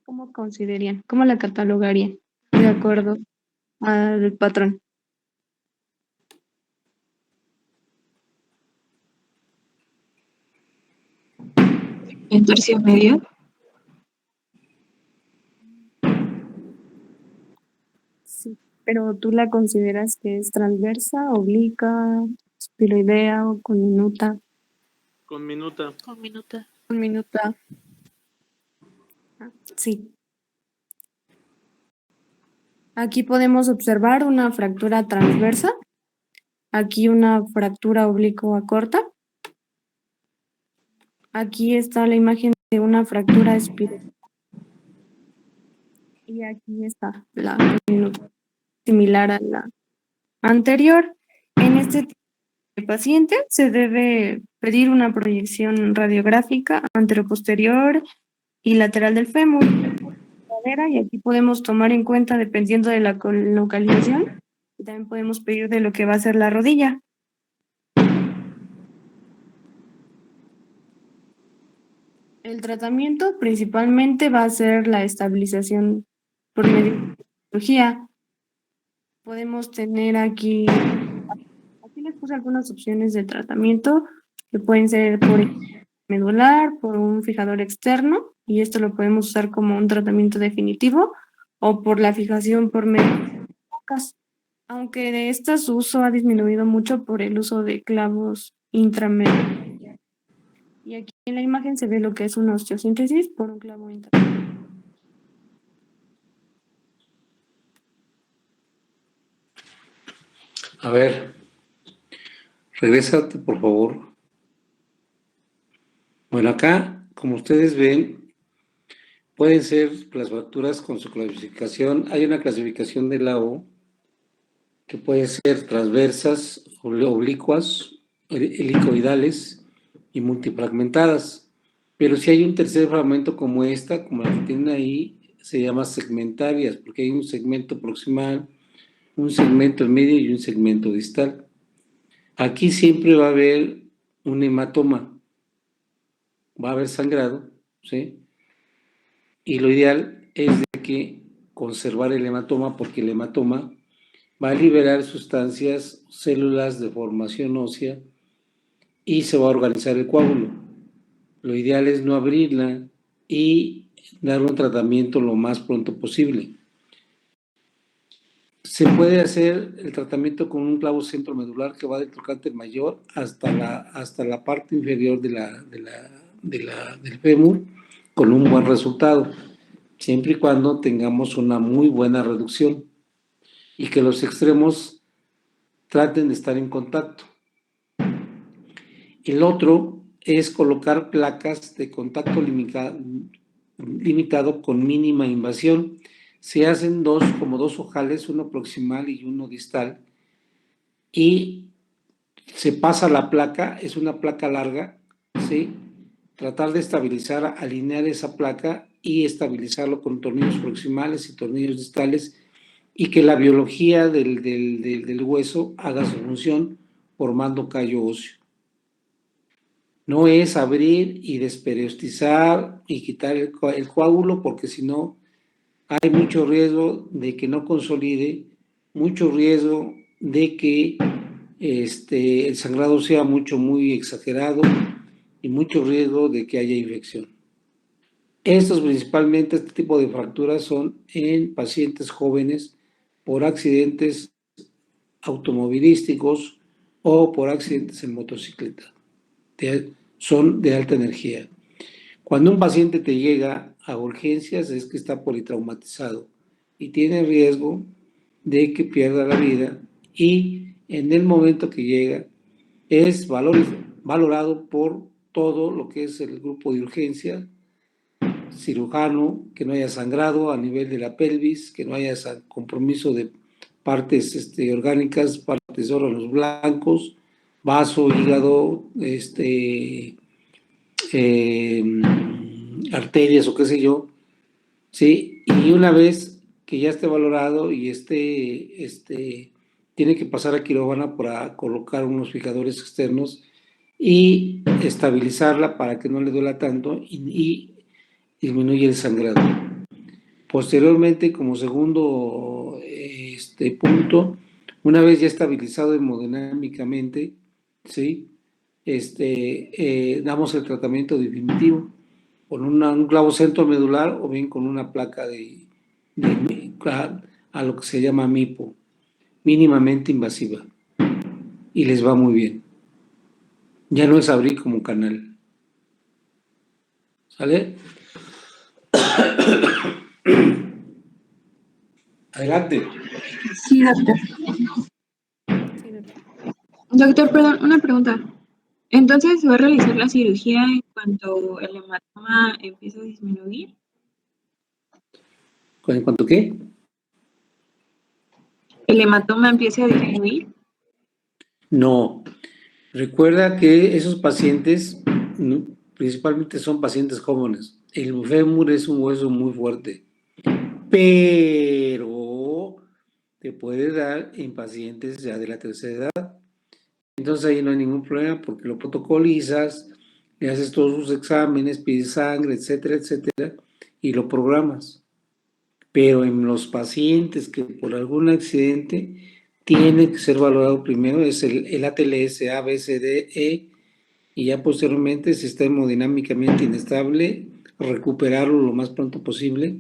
¿cómo considerarían? ¿Cómo la catalogarían? De acuerdo al patrón. En tercio medio. Sí, pero ¿tú la consideras que es transversa, obliqua, espiroidea o con minuta? Con minuta. Con minuta. Con minuta. Sí. Aquí podemos observar una fractura transversa, aquí una fractura oblicua corta. Aquí está la imagen de una fractura espiral. Y aquí está la diminuta, similar a la anterior. En este tipo de paciente se debe pedir una proyección radiográfica anteroposterior y lateral del fémur. Y aquí podemos tomar en cuenta, dependiendo de la localización, y también podemos pedir de lo que va a ser la rodilla. El tratamiento principalmente va a ser la estabilización por medio de cirugía. Podemos tener aquí les puse algunas opciones de tratamiento que pueden ser por medular, por un fijador externo, y esto lo podemos usar como un tratamiento definitivo, o por la fijación por medio de placas. Aunque de este su uso ha disminuido mucho por el uso de clavos intramedulares. Y aquí en la imagen se ve lo que es una osteosíntesis por un clavo intramedulares. A ver, regrésate, por favor. Bueno, acá, como ustedes ven, pueden ser las fracturas con su clasificación. Hay una clasificación de la O que puede ser transversas, oblicuas, helicoidales y multifragmentadas. Pero si hay un tercer fragmento como esta, como la que tienen ahí, se llama segmentarias, porque hay un segmento proximal, un segmento en medio y un segmento distal. Aquí siempre va a haber un hematoma, va a haber sangrado, ¿sí? Y lo ideal es de que conservar el hematoma, porque el hematoma va a liberar sustancias, células de formación ósea y se va a organizar el coágulo. Lo ideal es no abrirla y dar un tratamiento lo más pronto posible. Se puede hacer el tratamiento con un clavo centromedular que va del trocánter mayor hasta la parte inferior del fémur con un buen resultado, siempre y cuando tengamos una muy buena reducción y que los extremos traten de estar en contacto. El otro es colocar placas de contacto limitado con mínima invasión. Se hacen como dos ojales, uno proximal y uno distal, y se pasa la placa, es una placa larga, ¿sí? Tratar de estabilizar, alinear esa placa y estabilizarlo con tornillos proximales y tornillos distales, y que la biología del hueso haga su función formando callo óseo. No es abrir y desperiostizar y quitar el coágulo, porque si no hay mucho riesgo de que no consolide, mucho riesgo de que el sangrado sea muy exagerado y mucho riesgo de que haya infección. Principalmente este tipo de fracturas son en pacientes jóvenes por accidentes automovilísticos o por accidentes en motocicleta. Son de alta energía. Cuando un paciente te llega a urgencias es que está politraumatizado y tiene riesgo de que pierda la vida, y en el momento que llega es valorado por todo lo que es el grupo de urgencia, cirujano, que no haya sangrado a nivel de la pelvis, que no haya compromiso de partes orgánicas, partes de órganos blancos, vaso, hígado, arterias o qué sé yo, ¿sí? Y una vez que ya esté valorado y tiene que pasar a quirófano para colocar unos fijadores externos y estabilizarla para que no le duela tanto y disminuye el sangrado. Posteriormente, como segundo punto, una vez ya estabilizado hemodinámicamente, ¿sí? Damos el tratamiento definitivo con un clavo centromedular o bien con una placa a lo que se llama MIPO, mínimamente invasiva, y les va muy bien. Ya no es abrir como canal. ¿Sale? Adelante. Sí, doctor. Sí, doctor. Doctor, perdón, una pregunta. Entonces, ¿se va a realizar la cirugía en cuanto el hematoma empiece a disminuir? ¿En cuanto qué? ¿El hematoma empiece a disminuir? No. Recuerda que esos pacientes principalmente son pacientes jóvenes. El fémur es un hueso muy fuerte, pero te puede dar en pacientes ya de la tercera edad. Entonces ahí no hay ningún problema porque lo protocolizas, le haces todos sus exámenes, pides sangre, etcétera, etcétera, y lo programas. Pero en los pacientes que por algún accidente tiene que ser valorado primero es el ATLS A, B, C, D, E, y ya posteriormente, si está hemodinámicamente inestable, recuperarlo lo más pronto posible,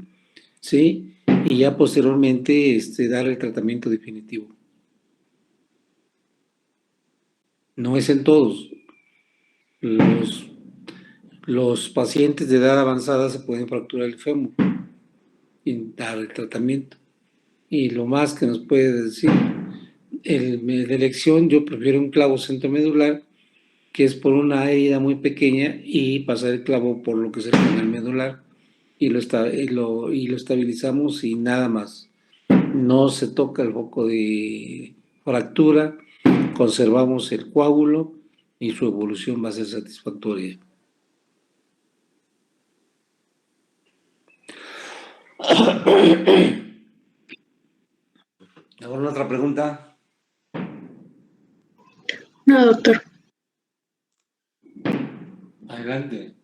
¿sí? Y ya posteriormente dar el tratamiento definitivo. No es en todos. Los pacientes de edad avanzada se pueden fracturar el fémur y dar el tratamiento. Y lo más que nos puede decir, de elección, yo prefiero un clavo centromedular, que es por una herida muy pequeña, y pasar el clavo por lo que es el canal medular y lo estabilizamos y nada más. No se toca el foco de fractura, conservamos el coágulo y su evolución va a ser satisfactoria. ¿Alguna otra pregunta? No, doctor. Adelante.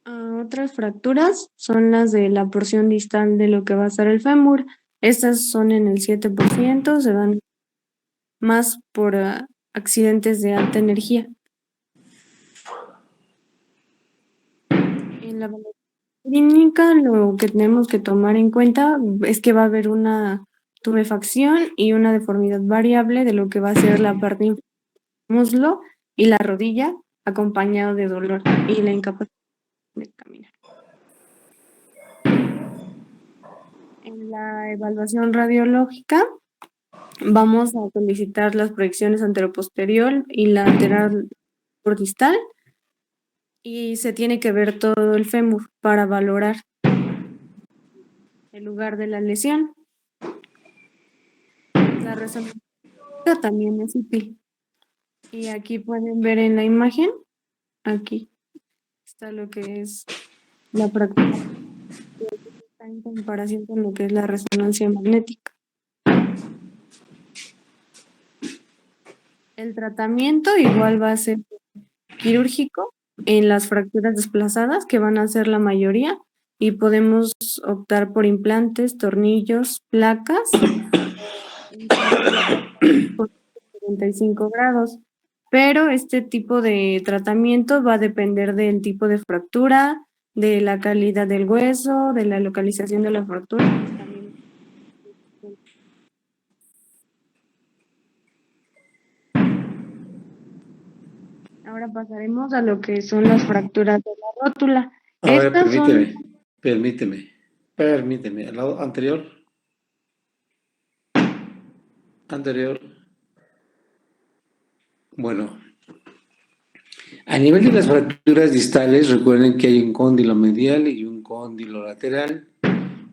Otras fracturas son las de la porción distal de lo que va a ser el fémur. Estas son en el 7%, se dan más por accidentes de alta energía. En la evaluación clínica, lo que tenemos que tomar en cuenta es que va a haber una tubefacción y una deformidad variable de lo que va a ser la parte del muslo y la rodilla, acompañado de dolor y la incapacidad de caminar. En la evaluación radiológica vamos a solicitar las proyecciones anteroposterior y lateral por distal y se tiene que ver todo el fémur para valorar el lugar de la lesión. La resonancia también es útil. Y aquí pueden ver en la imagen, aquí está lo que es la fractura en comparación con lo que es la resonancia magnética. El tratamiento igual va a ser quirúrgico en las fracturas desplazadas, que van a ser la mayoría, y podemos optar por implantes, tornillos, placas, por 45 grados. Pero este tipo de tratamiento va a depender del tipo de fractura, de la calidad del hueso, de la localización de la fractura. Ahora pasaremos a lo que son las fracturas de la rótula. A ver, Estas son permíteme. Al lado anterior. Bueno, a nivel de las fracturas distales, recuerden que hay un cóndilo medial y un cóndilo lateral.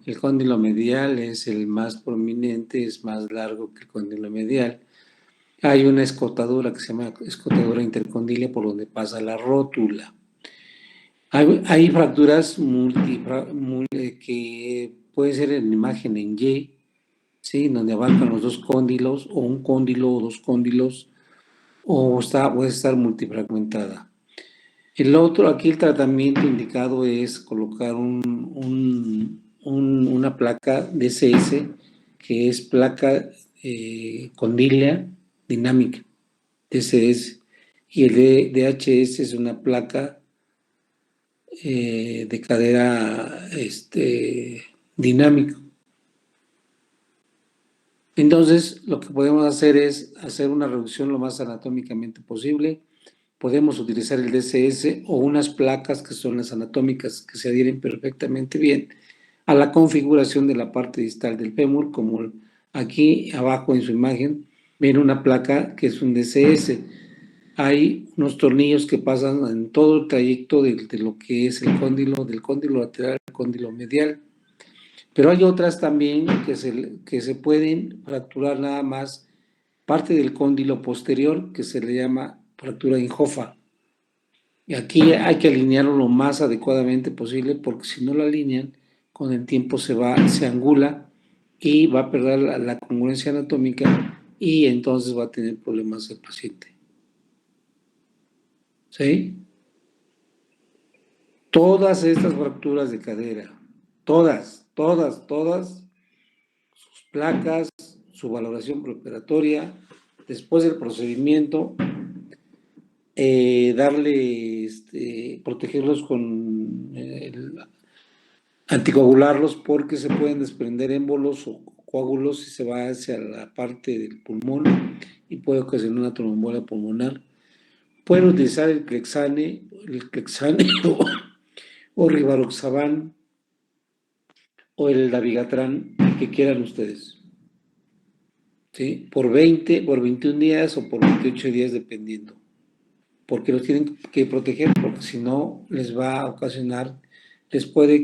El cóndilo medial es el más prominente, es más largo que el cóndilo medial. Hay una escotadura que se llama escotadura intercondilia por donde pasa la rótula. Hay fracturas que puede ser en imagen en Y, ¿sí? Donde abarcan los dos cóndilos, o un cóndilo o dos cóndilos, o puede estar multifragmentada. Aquí el tratamiento indicado es colocar una placa DCS, que es placa condilia dinámica, DCS, y el DHS es una placa de cadera dinámico. Entonces, lo que podemos hacer es hacer una reducción lo más anatómicamente posible. Podemos utilizar el DCS o unas placas que son las anatómicas, que se adhieren perfectamente bien a la configuración de la parte distal del fémur, como aquí abajo en su imagen ven una placa que es un DCS. Hay unos tornillos que pasan en todo el trayecto de lo que es el cóndilo, del cóndilo lateral al cóndilo medial. Pero hay otras también que se pueden fracturar nada más parte del cóndilo posterior, que se le llama fractura in Hoffa. Y aquí hay que alinearlo lo más adecuadamente posible, porque si no lo alinean, con el tiempo se angula y va a perder la congruencia anatómica y entonces va a tener problemas el paciente. ¿Sí? Todas estas fracturas de cadera, todas, sus placas, su valoración preoperatoria, después del procedimiento, protegerlos con anticoagularlos porque se pueden desprender émbolos o coágulos si se va hacia la parte del pulmón y puede ocasionar una tromboembolia pulmonar. Pueden utilizar el Clexane o Rivaroxaban o el Dabigatran, que quieran ustedes. ¿Sí? Por 21 días o por 28 días dependiendo. Porque los tienen que proteger, porque si no les va a ocasionar, les puede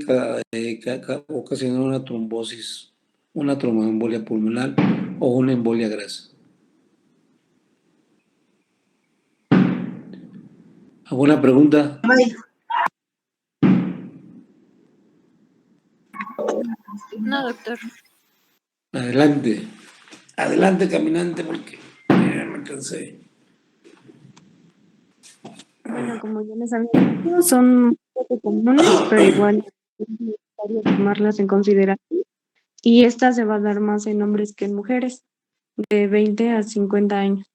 ocasionar una trombosis, una tromboembolia pulmonar o una embolia grasa. ¿Alguna pregunta? No, doctor. Adelante. Adelante, caminante, porque ya me cansé. Bueno, como ya les había dicho, son un poco comunes, pero igual es necesario tomarlas en consideración. Y esta se va a dar más en hombres que en mujeres, de 20 a 50 años.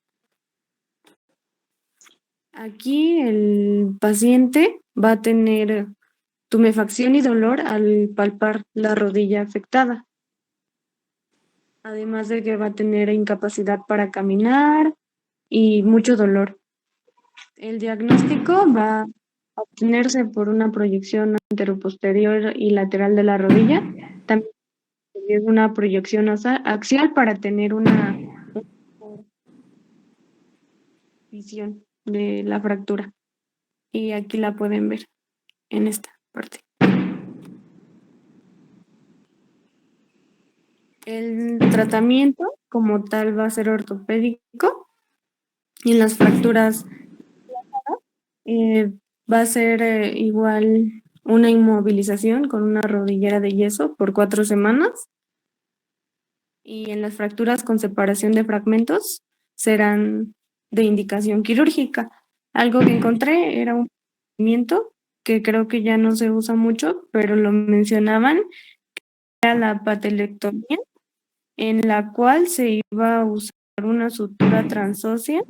Aquí el paciente va a tener tumefacción y dolor al palpar la rodilla afectada. Además de que va a tener incapacidad para caminar y mucho dolor. El diagnóstico va a obtenerse por una proyección anteroposterior y lateral de la rodilla. También es una proyección axial para tener una visión de la fractura. Y aquí la pueden ver en esta parte. El tratamiento como tal va a ser ortopédico y en las fracturas va a ser igual una inmovilización con una rodillera de yeso por 4 semanas. Y en las fracturas con separación de fragmentos serán de indicación quirúrgica. Algo que encontré era un procedimiento que creo que ya no se usa mucho, pero lo mencionaban, era la patelectomía, en la cual se iba a usar una sutura transósea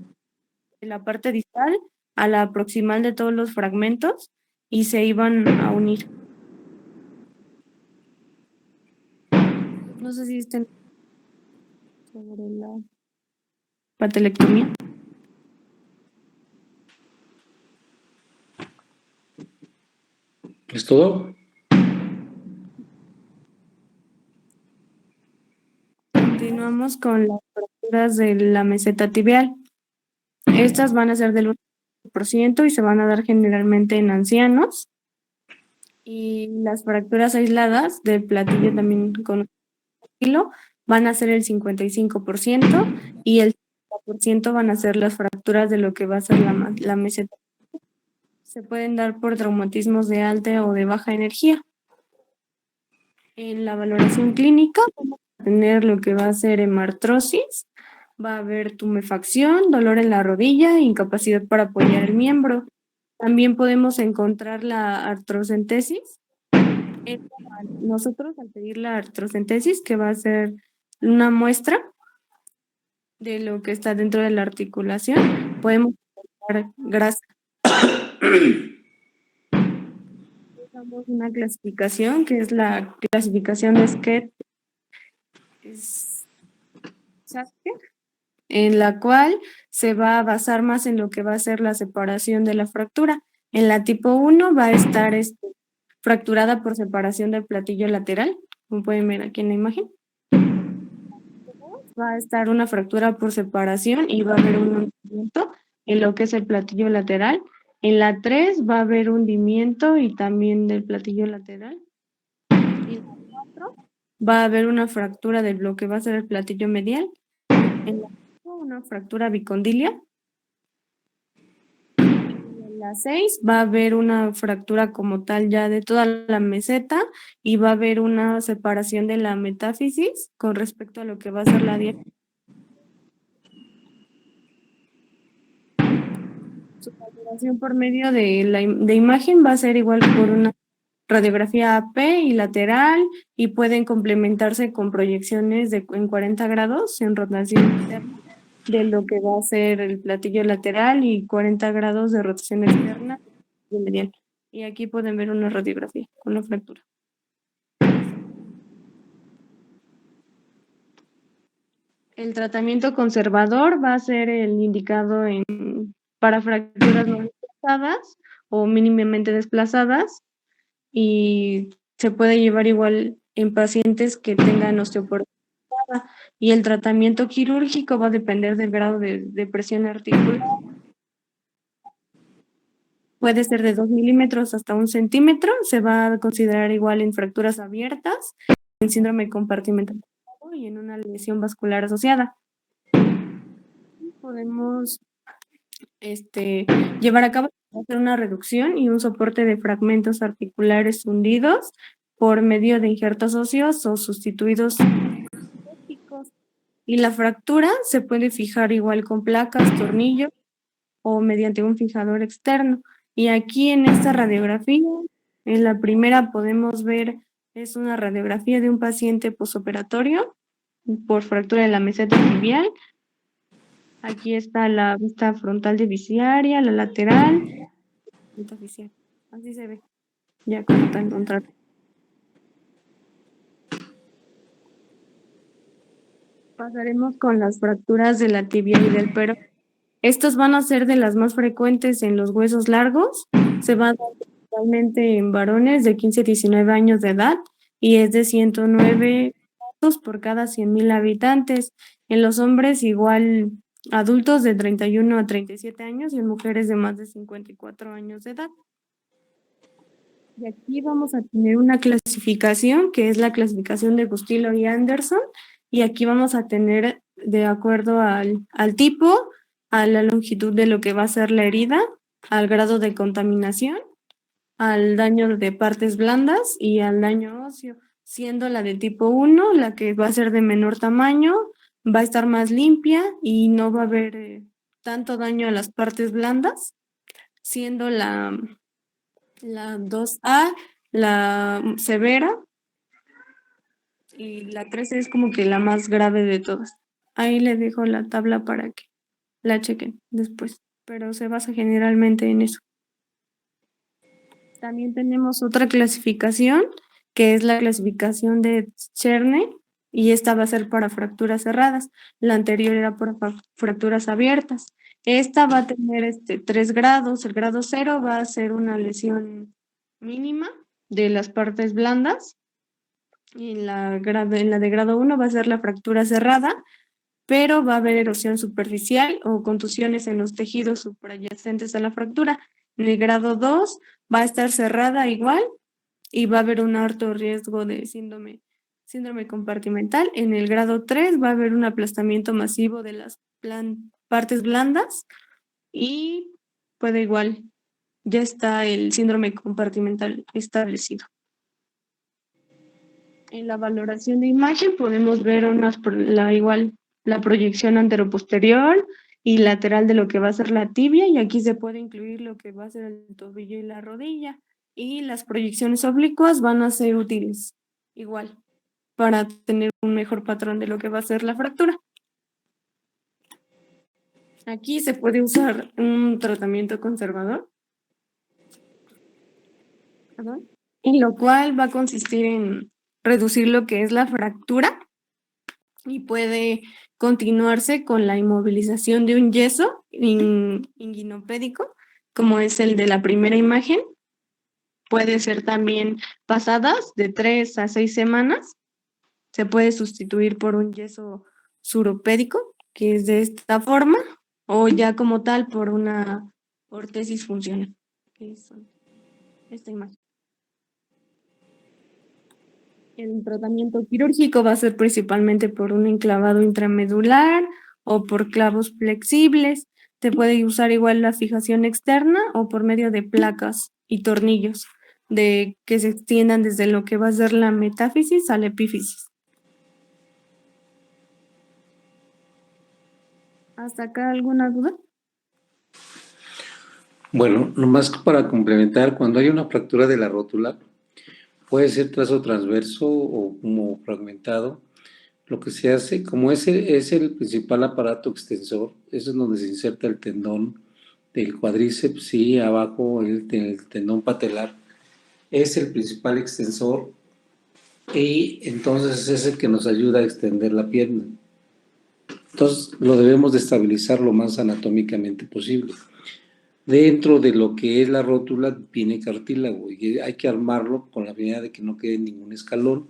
de la parte distal a la proximal de todos los fragmentos y se iban a unir. No sé si estén sobre la patelectomía. ¿Es todo? Continuamos con las fracturas de la meseta tibial. Estas van a ser del 1% y se van a dar generalmente en ancianos. Y las fracturas aisladas del platillo también con kilo van a ser el 55% y el 50% van a ser las fracturas de lo que va a ser la meseta. Se pueden dar por traumatismos de alta o de baja energía. En la valoración clínica vamos a tener lo que va a ser hemartrosis, va a haber tumefacción, dolor en la rodilla, incapacidad para apoyar el miembro. También podemos encontrar la artrocentesis. Nosotros al pedir la artrocentesis, que va a ser una muestra de lo que está dentro de la articulación, podemos encontrar grasa. Usamos una clasificación que es la clasificación de Schett, en la cual se va a basar más en lo que va a ser la separación de la fractura. En la tipo 1 va a estar fracturada por separación del platillo lateral, como pueden ver aquí en la imagen. Va a estar una fractura por separación y va a haber un hundimiento en lo que es el platillo lateral. En la 3 va a haber hundimiento y también del platillo lateral. Y en la 4 va a haber una fractura de lo que va a ser el platillo medial. En la 5 una fractura bicondilia. En la 6 va a haber una fractura como tal ya de toda la meseta y va a haber una separación de la metáfisis con respecto a lo que va a ser la diáfisis. Su valoración por medio de la de imagen va a ser igual por una radiografía AP y lateral y pueden complementarse con proyecciones en 40 grados en rotación interna de lo que va a ser el platillo lateral y 40 grados de rotación externa y medial. Y aquí pueden ver una radiografía con la fractura. El tratamiento conservador va a ser el indicado para fracturas no desplazadas o mínimamente desplazadas y se puede llevar igual en pacientes que tengan osteoporosis y el tratamiento quirúrgico va a depender del grado de presión articular. Puede ser de 2 milímetros hasta 1 centímetro, se va a considerar igual en fracturas abiertas, en síndrome compartimental y en una lesión vascular asociada. Podemos llevar a cabo una reducción y un soporte de fragmentos articulares hundidos por medio de injertos óseos o sustituidos ópticos. Y la fractura se puede fijar igual con placas, tornillos o mediante un fijador externo. Y aquí en esta radiografía, en la primera podemos ver, es una radiografía de un paciente posoperatorio por fractura de la meseta tibial. Aquí está la vista frontal divisaria, la lateral, metafisial. Así se ve, ya como está encontrado. Pasaremos con las fracturas de la tibia y del peroné. Estos van a ser de las más frecuentes en los huesos largos. Se van a dar principalmente en varones de 15 a 19 años de edad y es de 109 casos por cada 100,000 habitantes. En los hombres igual adultos de 31 a 37 años y en mujeres de más de 54 años de edad. Y aquí vamos a tener una clasificación que es la clasificación de Bustillo y Anderson y aquí vamos a tener de acuerdo al tipo, a la longitud de lo que va a ser la herida, al grado de contaminación, al daño de partes blandas y al daño óseo, siendo la de tipo 1 la que va a ser de menor tamaño, va a estar más limpia y no va a haber tanto daño a las partes blandas, siendo la 2A la severa y la 3 es como que la más grave de todas. Ahí les dejo la tabla para que la chequen después, pero se basa generalmente en eso. También tenemos otra clasificación, que es la clasificación de Cherne, y esta va a ser para fracturas cerradas. La anterior era para fracturas abiertas. Esta va a tener 3 grados. El grado 0 va a ser una lesión mínima de las partes blandas. Y en la de grado 1 va a ser la fractura cerrada, pero va a haber erosión superficial o contusiones en los tejidos subyacentes a la fractura. En el grado 2 va a estar cerrada igual y va a haber un alto riesgo de síndrome compartimental. En el grado 3 va a haber un aplastamiento masivo de las partes blandas y puede igual, ya está el síndrome compartimental establecido. En la valoración de imagen podemos ver la proyección anteroposterior y lateral de lo que va a ser la tibia y aquí se puede incluir lo que va a ser el tobillo y la rodilla y las proyecciones oblicuas van a ser útiles igual para tener un mejor patrón de lo que va a ser la fractura. Aquí se puede usar un tratamiento conservador, en lo cual va a consistir en reducir lo que es la fractura y puede continuarse con la inmovilización de un yeso inguinopédico, como es el de la primera imagen, puede ser también pasadas de 3 a 6 semanas. Se puede sustituir por un yeso suropédico, que es de esta forma, o ya como tal por una órtesis funcional, que es esta imagen. El tratamiento quirúrgico va a ser principalmente por un enclavado intramedular o por clavos flexibles. Se puede usar igual la fijación externa o por medio de placas y tornillos de que se extiendan desde lo que va a ser la metáfisis a la epífisis. ¿Hasta acá alguna duda? Bueno, nomás para complementar, cuando hay una fractura de la rótula, puede ser trazo transverso o como fragmentado. Lo que se hace, como ese es el principal aparato extensor, eso es donde se inserta el tendón del cuádriceps, sí, abajo el tendón patelar, es el principal extensor y entonces es el que nos ayuda a extender la pierna. Entonces lo debemos de estabilizar lo más anatómicamente posible. Dentro de lo que es la rótula viene cartílago y hay que armarlo con la finalidad de que no quede ningún escalón.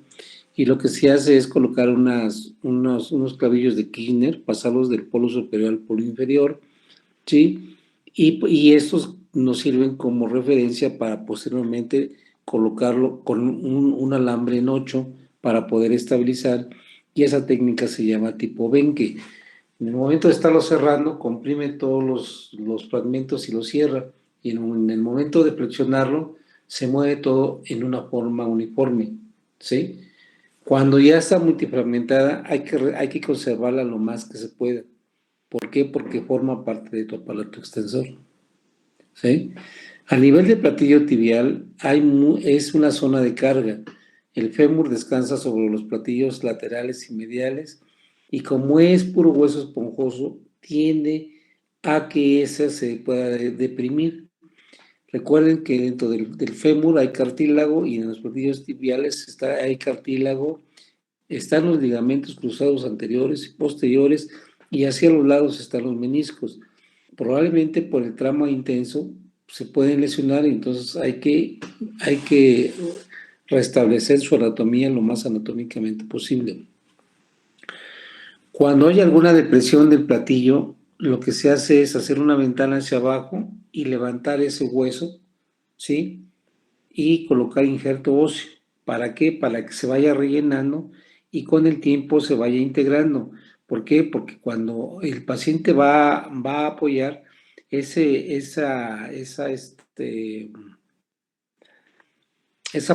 Y lo que se hace es colocar unos clavillos de Kirchner, pasarlos del polo superior al polo inferior, ¿sí? Y estos nos sirven como referencia para posteriormente colocarlo con un alambre en 8 para poder estabilizar, y esa técnica se llama tipo Benke. En el momento de estarlo cerrando, comprime todos los fragmentos y los cierra, y en el momento de flexionarlo, se mueve todo en una forma uniforme, ¿sí? Cuando ya está multifragmentada, hay que conservarla lo más que se pueda. ¿Por qué? Porque forma parte de tu aparato extensor, ¿sí? A nivel de platillo tibial, es una zona de carga. El fémur descansa sobre los platillos laterales y mediales, y como es puro hueso esponjoso, tiende a que esa se pueda deprimir. Recuerden que dentro del fémur hay cartílago, y en los platillos tibiales hay cartílago, están los ligamentos cruzados anteriores y posteriores, y hacia los lados están los meniscos. Probablemente por el trauma intenso se pueden lesionar, y entonces hay que restablecer su anatomía lo más anatómicamente posible. Cuando hay alguna depresión del platillo, lo que se hace es hacer una ventana hacia abajo y levantar ese hueso, ¿sí? Y colocar injerto óseo. ¿Para qué? Para que se vaya rellenando y con el tiempo se vaya integrando. ¿Por qué? Porque cuando el paciente va a apoyar, esa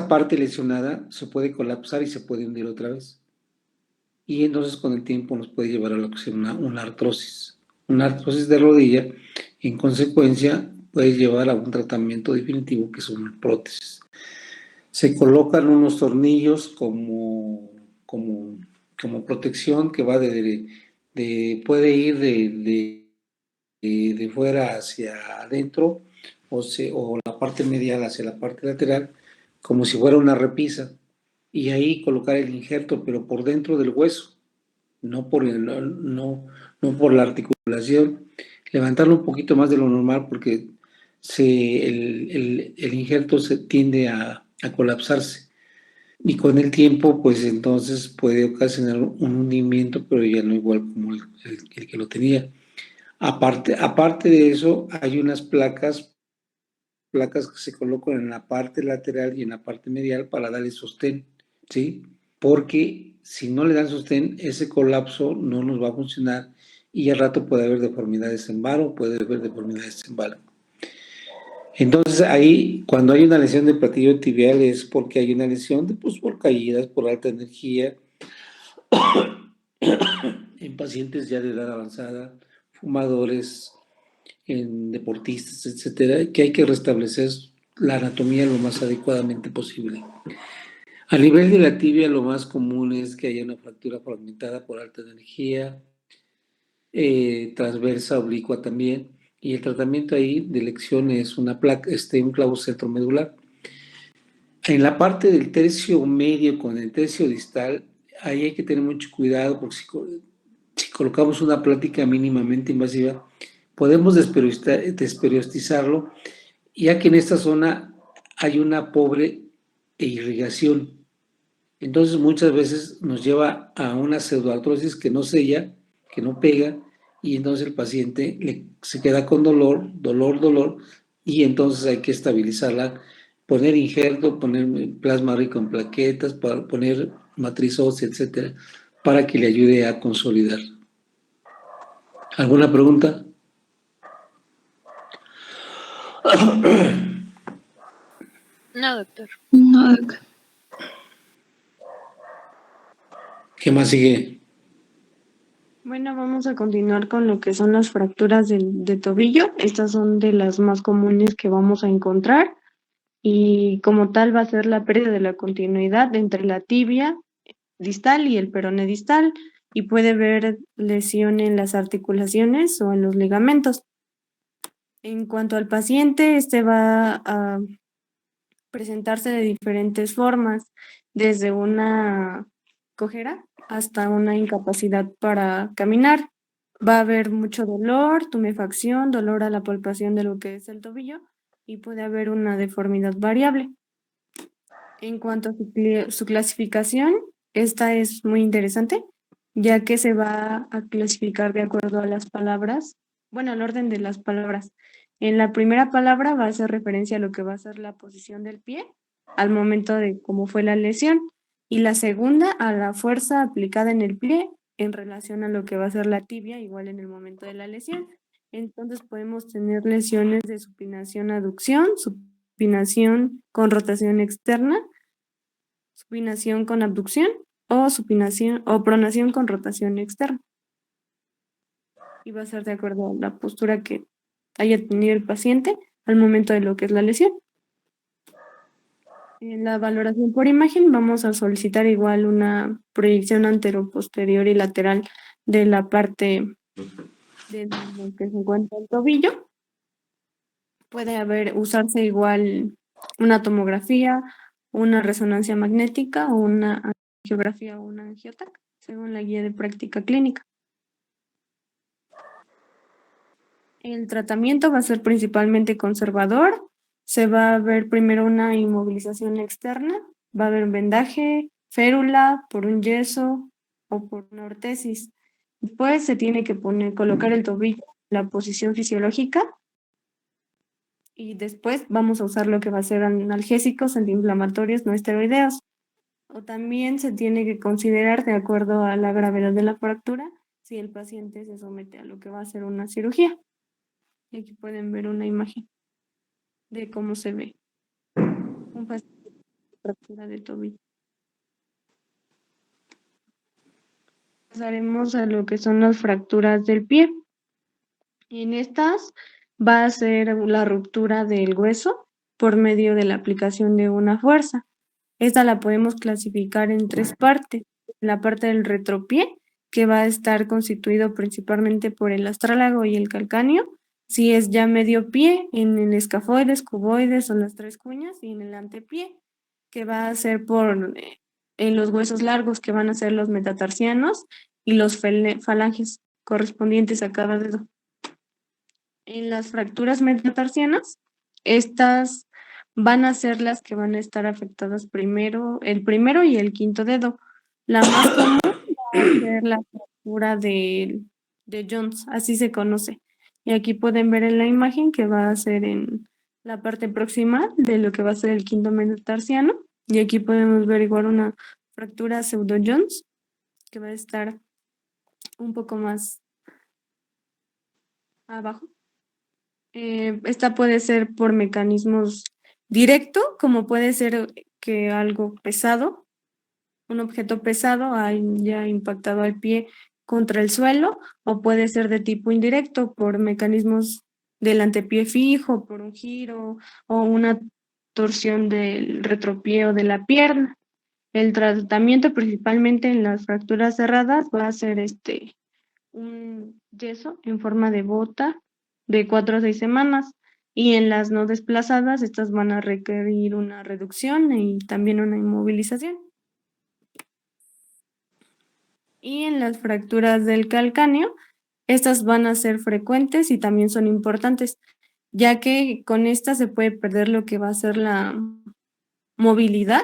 parte lesionada se puede colapsar y se puede hundir otra vez. Y entonces con el tiempo nos puede llevar a lo que sea una artrosis. Una artrosis de rodilla, en consecuencia, puede llevar a un tratamiento definitivo que es una prótesis. Se colocan unos tornillos como protección, que va puede ir de fuera hacia adentro, o la parte medial hacia la parte lateral, como si fuera una repisa, y ahí colocar el injerto, pero por dentro del hueso, no por la articulación. Levantarlo un poquito más de lo normal, porque el injerto se tiende a colapsarse, y con el tiempo pues entonces puede ocasionar un hundimiento, pero ya no igual como el que lo tenía. Aparte de eso, hay unas placas que se colocan en la parte lateral y en la parte medial para darle sostén, ¿sí? Porque si no le dan sostén, ese colapso no nos va a funcionar, y al rato puede haber deformidades en varo, puede haber deformidades en varo. Entonces ahí, cuando hay una lesión de platillo tibial, es porque hay una lesión por caídas, por alta energía, en pacientes ya de edad avanzada, fumadores, en deportistas, etcétera, que hay que restablecer la anatomía lo más adecuadamente posible. A nivel de la tibia, lo más común es que haya una fractura fragmentada por alta energía, transversa, oblicua también, y el tratamiento ahí de elección es un clavo centromedular. En la parte del tercio medio con el tercio distal, ahí hay que tener mucho cuidado, porque si colocamos una plática mínimamente invasiva, podemos desperiostizarlo, ya que en esta zona hay una pobre irrigación. Entonces muchas veces nos lleva a una pseudoartrosis que no sella, que no pega, y entonces el paciente se queda con dolor, y entonces hay que estabilizarla, poner injerto, poner plasma rico en plaquetas, para poner matriz ósea, etcétera, para que le ayude a consolidar. ¿Alguna pregunta? No, doctor. No, doc. ¿Qué más sigue? Bueno, vamos a continuar con lo que son las fracturas de tobillo. Estas son de las más comunes que vamos a encontrar y como tal va a ser la pérdida de la continuidad entre la tibia distal y el peroné distal y puede haber lesión en las articulaciones o en los ligamentos. En cuanto al paciente, este va a presentarse de diferentes formas, desde una cojera hasta una incapacidad para caminar. Va a haber mucho dolor, tumefacción, dolor a la palpación de lo que es el tobillo y puede haber una deformidad variable. En cuanto a su clasificación, esta es muy interesante, ya que se va a clasificar de acuerdo a las palabras, bueno, al orden de las palabras. En la primera palabra va a hacer referencia a lo que va a ser la posición del pie al momento de cómo fue la lesión, y la segunda a la fuerza aplicada en el pie en relación a lo que va a ser la tibia, igual en el momento de la lesión. Entonces podemos tener lesiones de supinación-aducción, supinación con rotación externa, supinación con abducción o supinación o pronación con rotación externa. Y va a ser de acuerdo a la postura que haya tenido el paciente al momento de lo que es la lesión. En la valoración por imagen vamos a solicitar igual una proyección anteroposterior y lateral de la parte de lo que se encuentra el tobillo. Puede usarse igual una tomografía, una resonancia magnética o una angiografía o una angiotac, según la guía de práctica clínica. El tratamiento va a ser principalmente conservador. Se va a ver primero una inmovilización externa, va a haber un vendaje, férula, por un yeso o por una ortesis. Después se tiene que colocar el tobillo en la posición fisiológica y después vamos a usar lo que va a ser analgésicos, antiinflamatorios no esteroideos. O también se tiene que considerar, de acuerdo a la gravedad de la fractura, si el paciente se somete a lo que va a ser una cirugía. Y aquí pueden ver una imagen de cómo se ve un paciente con fractura de tobillo. Pasaremos a lo que son las fracturas del pie. En estas va a ser la ruptura del hueso por medio de la aplicación de una fuerza. Esta la podemos clasificar en tres partes. La parte del retropié, que va a estar constituido principalmente por el astrálago y el calcáneo. Si es ya medio pie, en el escafoides, cuboides o las tres cuñas, y en el antepié, que va a ser por en los huesos largos, que van a ser los metatarsianos y los falanges correspondientes a cada dedo. En las fracturas metatarsianas, estas van a ser las que van a estar afectadas primero, el primero y el quinto dedo. La más común va a ser la fractura de Jones, así se conoce. Y aquí pueden ver en la imagen que va a ser en la parte proximal de lo que va a ser el quinto metatarsiano. Y aquí podemos ver igual una fractura pseudo Jones, que va a estar un poco más abajo. Esta puede ser por mecanismos directo, como puede ser que algo pesado, un objeto pesado haya impactado al pie contra el suelo, o puede ser de tipo indirecto por mecanismos del antepié fijo, por un giro o una torsión del retropié o de la pierna. El tratamiento principalmente en las fracturas cerradas va a ser un yeso en forma de bota de 4 a 6 semanas, y en las no desplazadas estas van a requerir una reducción y también una inmovilización. Y en las fracturas del calcáneo, estas van a ser frecuentes y también son importantes, ya que con esta se puede perder lo que va a ser la movilidad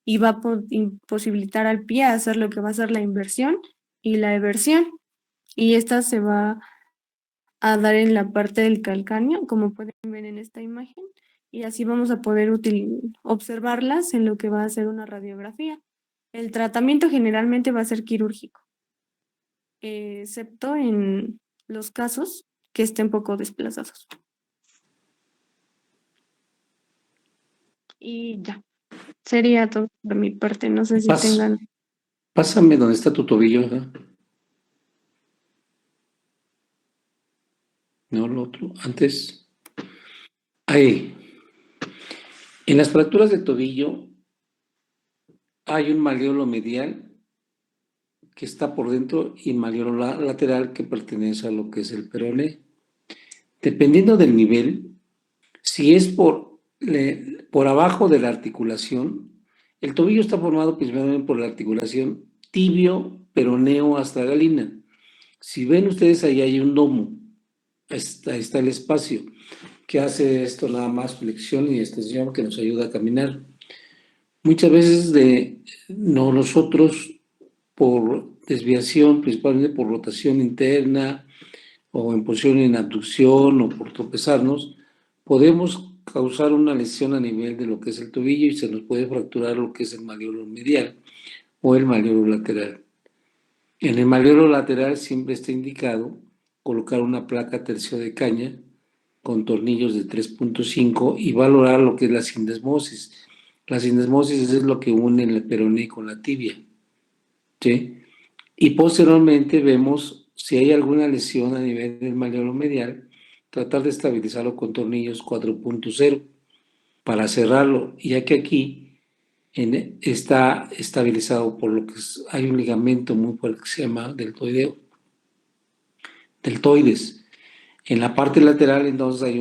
y va a imposibilitar al pie hacer lo que va a ser la inversión y la eversión. Y esta se va a dar en la parte del calcáneo, como pueden ver en esta imagen, y así vamos a poder observarlas en lo que va a ser una radiografía. El tratamiento generalmente va a ser quirúrgico, excepto en los casos que estén poco desplazados. Y ya, sería todo por mi parte. No sé si tengan... Pásame donde está tu tobillo. ¿Verdad? No, lo otro. Antes. Ahí. En las fracturas del tobillo hay un malleolo medial que está por dentro y malleolo lateral que pertenece a lo que es el peroné. Dependiendo del nivel, si es por abajo de la articulación, el tobillo está formado principalmente por la articulación tibio, peroneo, astragalina. Si ven ustedes, ahí hay un domo, ahí está el espacio, que hace esto nada más flexión y extensión que nos ayuda a caminar. Muchas veces nosotros, por desviación, principalmente por rotación interna, o en posición en abducción o por tropezarnos, podemos causar una lesión a nivel de lo que es el tobillo y se nos puede fracturar lo que es el malleolo medial o el malleolo lateral. En el malleolo lateral siempre está indicado colocar una placa tercio de caña con tornillos de 3.5 y valorar lo que es la sindesmosis. La sindesmosis es lo que une el peroné con la tibia, ¿sí? Y posteriormente vemos si hay alguna lesión a nivel del malleolo medial, tratar de estabilizarlo con tornillos 4.0 para cerrarlo, ya que aquí está estabilizado por lo que hay un ligamento muy fuerte que se llama deltoides. En la parte lateral, entonces, hay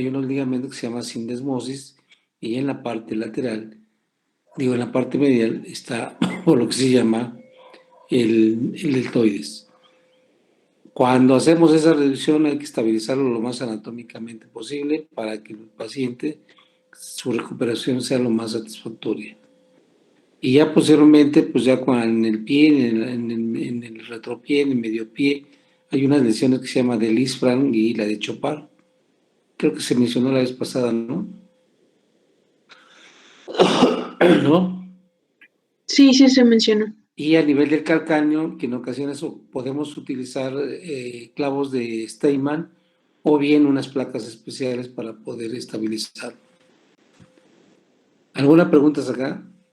unos ligamentos que se llama sindesmosis, y en la parte lateral, en la parte medial, está por lo que se llama el deltoides. Cuando hacemos esa reducción hay que estabilizarlo lo más anatómicamente posible para que el paciente, su recuperación sea lo más satisfactoria. Y ya posteriormente, pues ya en el pie, en el retropié, en el medio pie, hay unas lesiones que se llama de Lisfranc y la de Chopard. Creo que se mencionó la vez pasada, ¿no? ¿No? Sí, sí se mencionó. Y a nivel del calcáneo, que en ocasiones podemos utilizar clavos de Steinmann o bien unas placas especiales para poder estabilizar. ¿Alguna pregunta acá?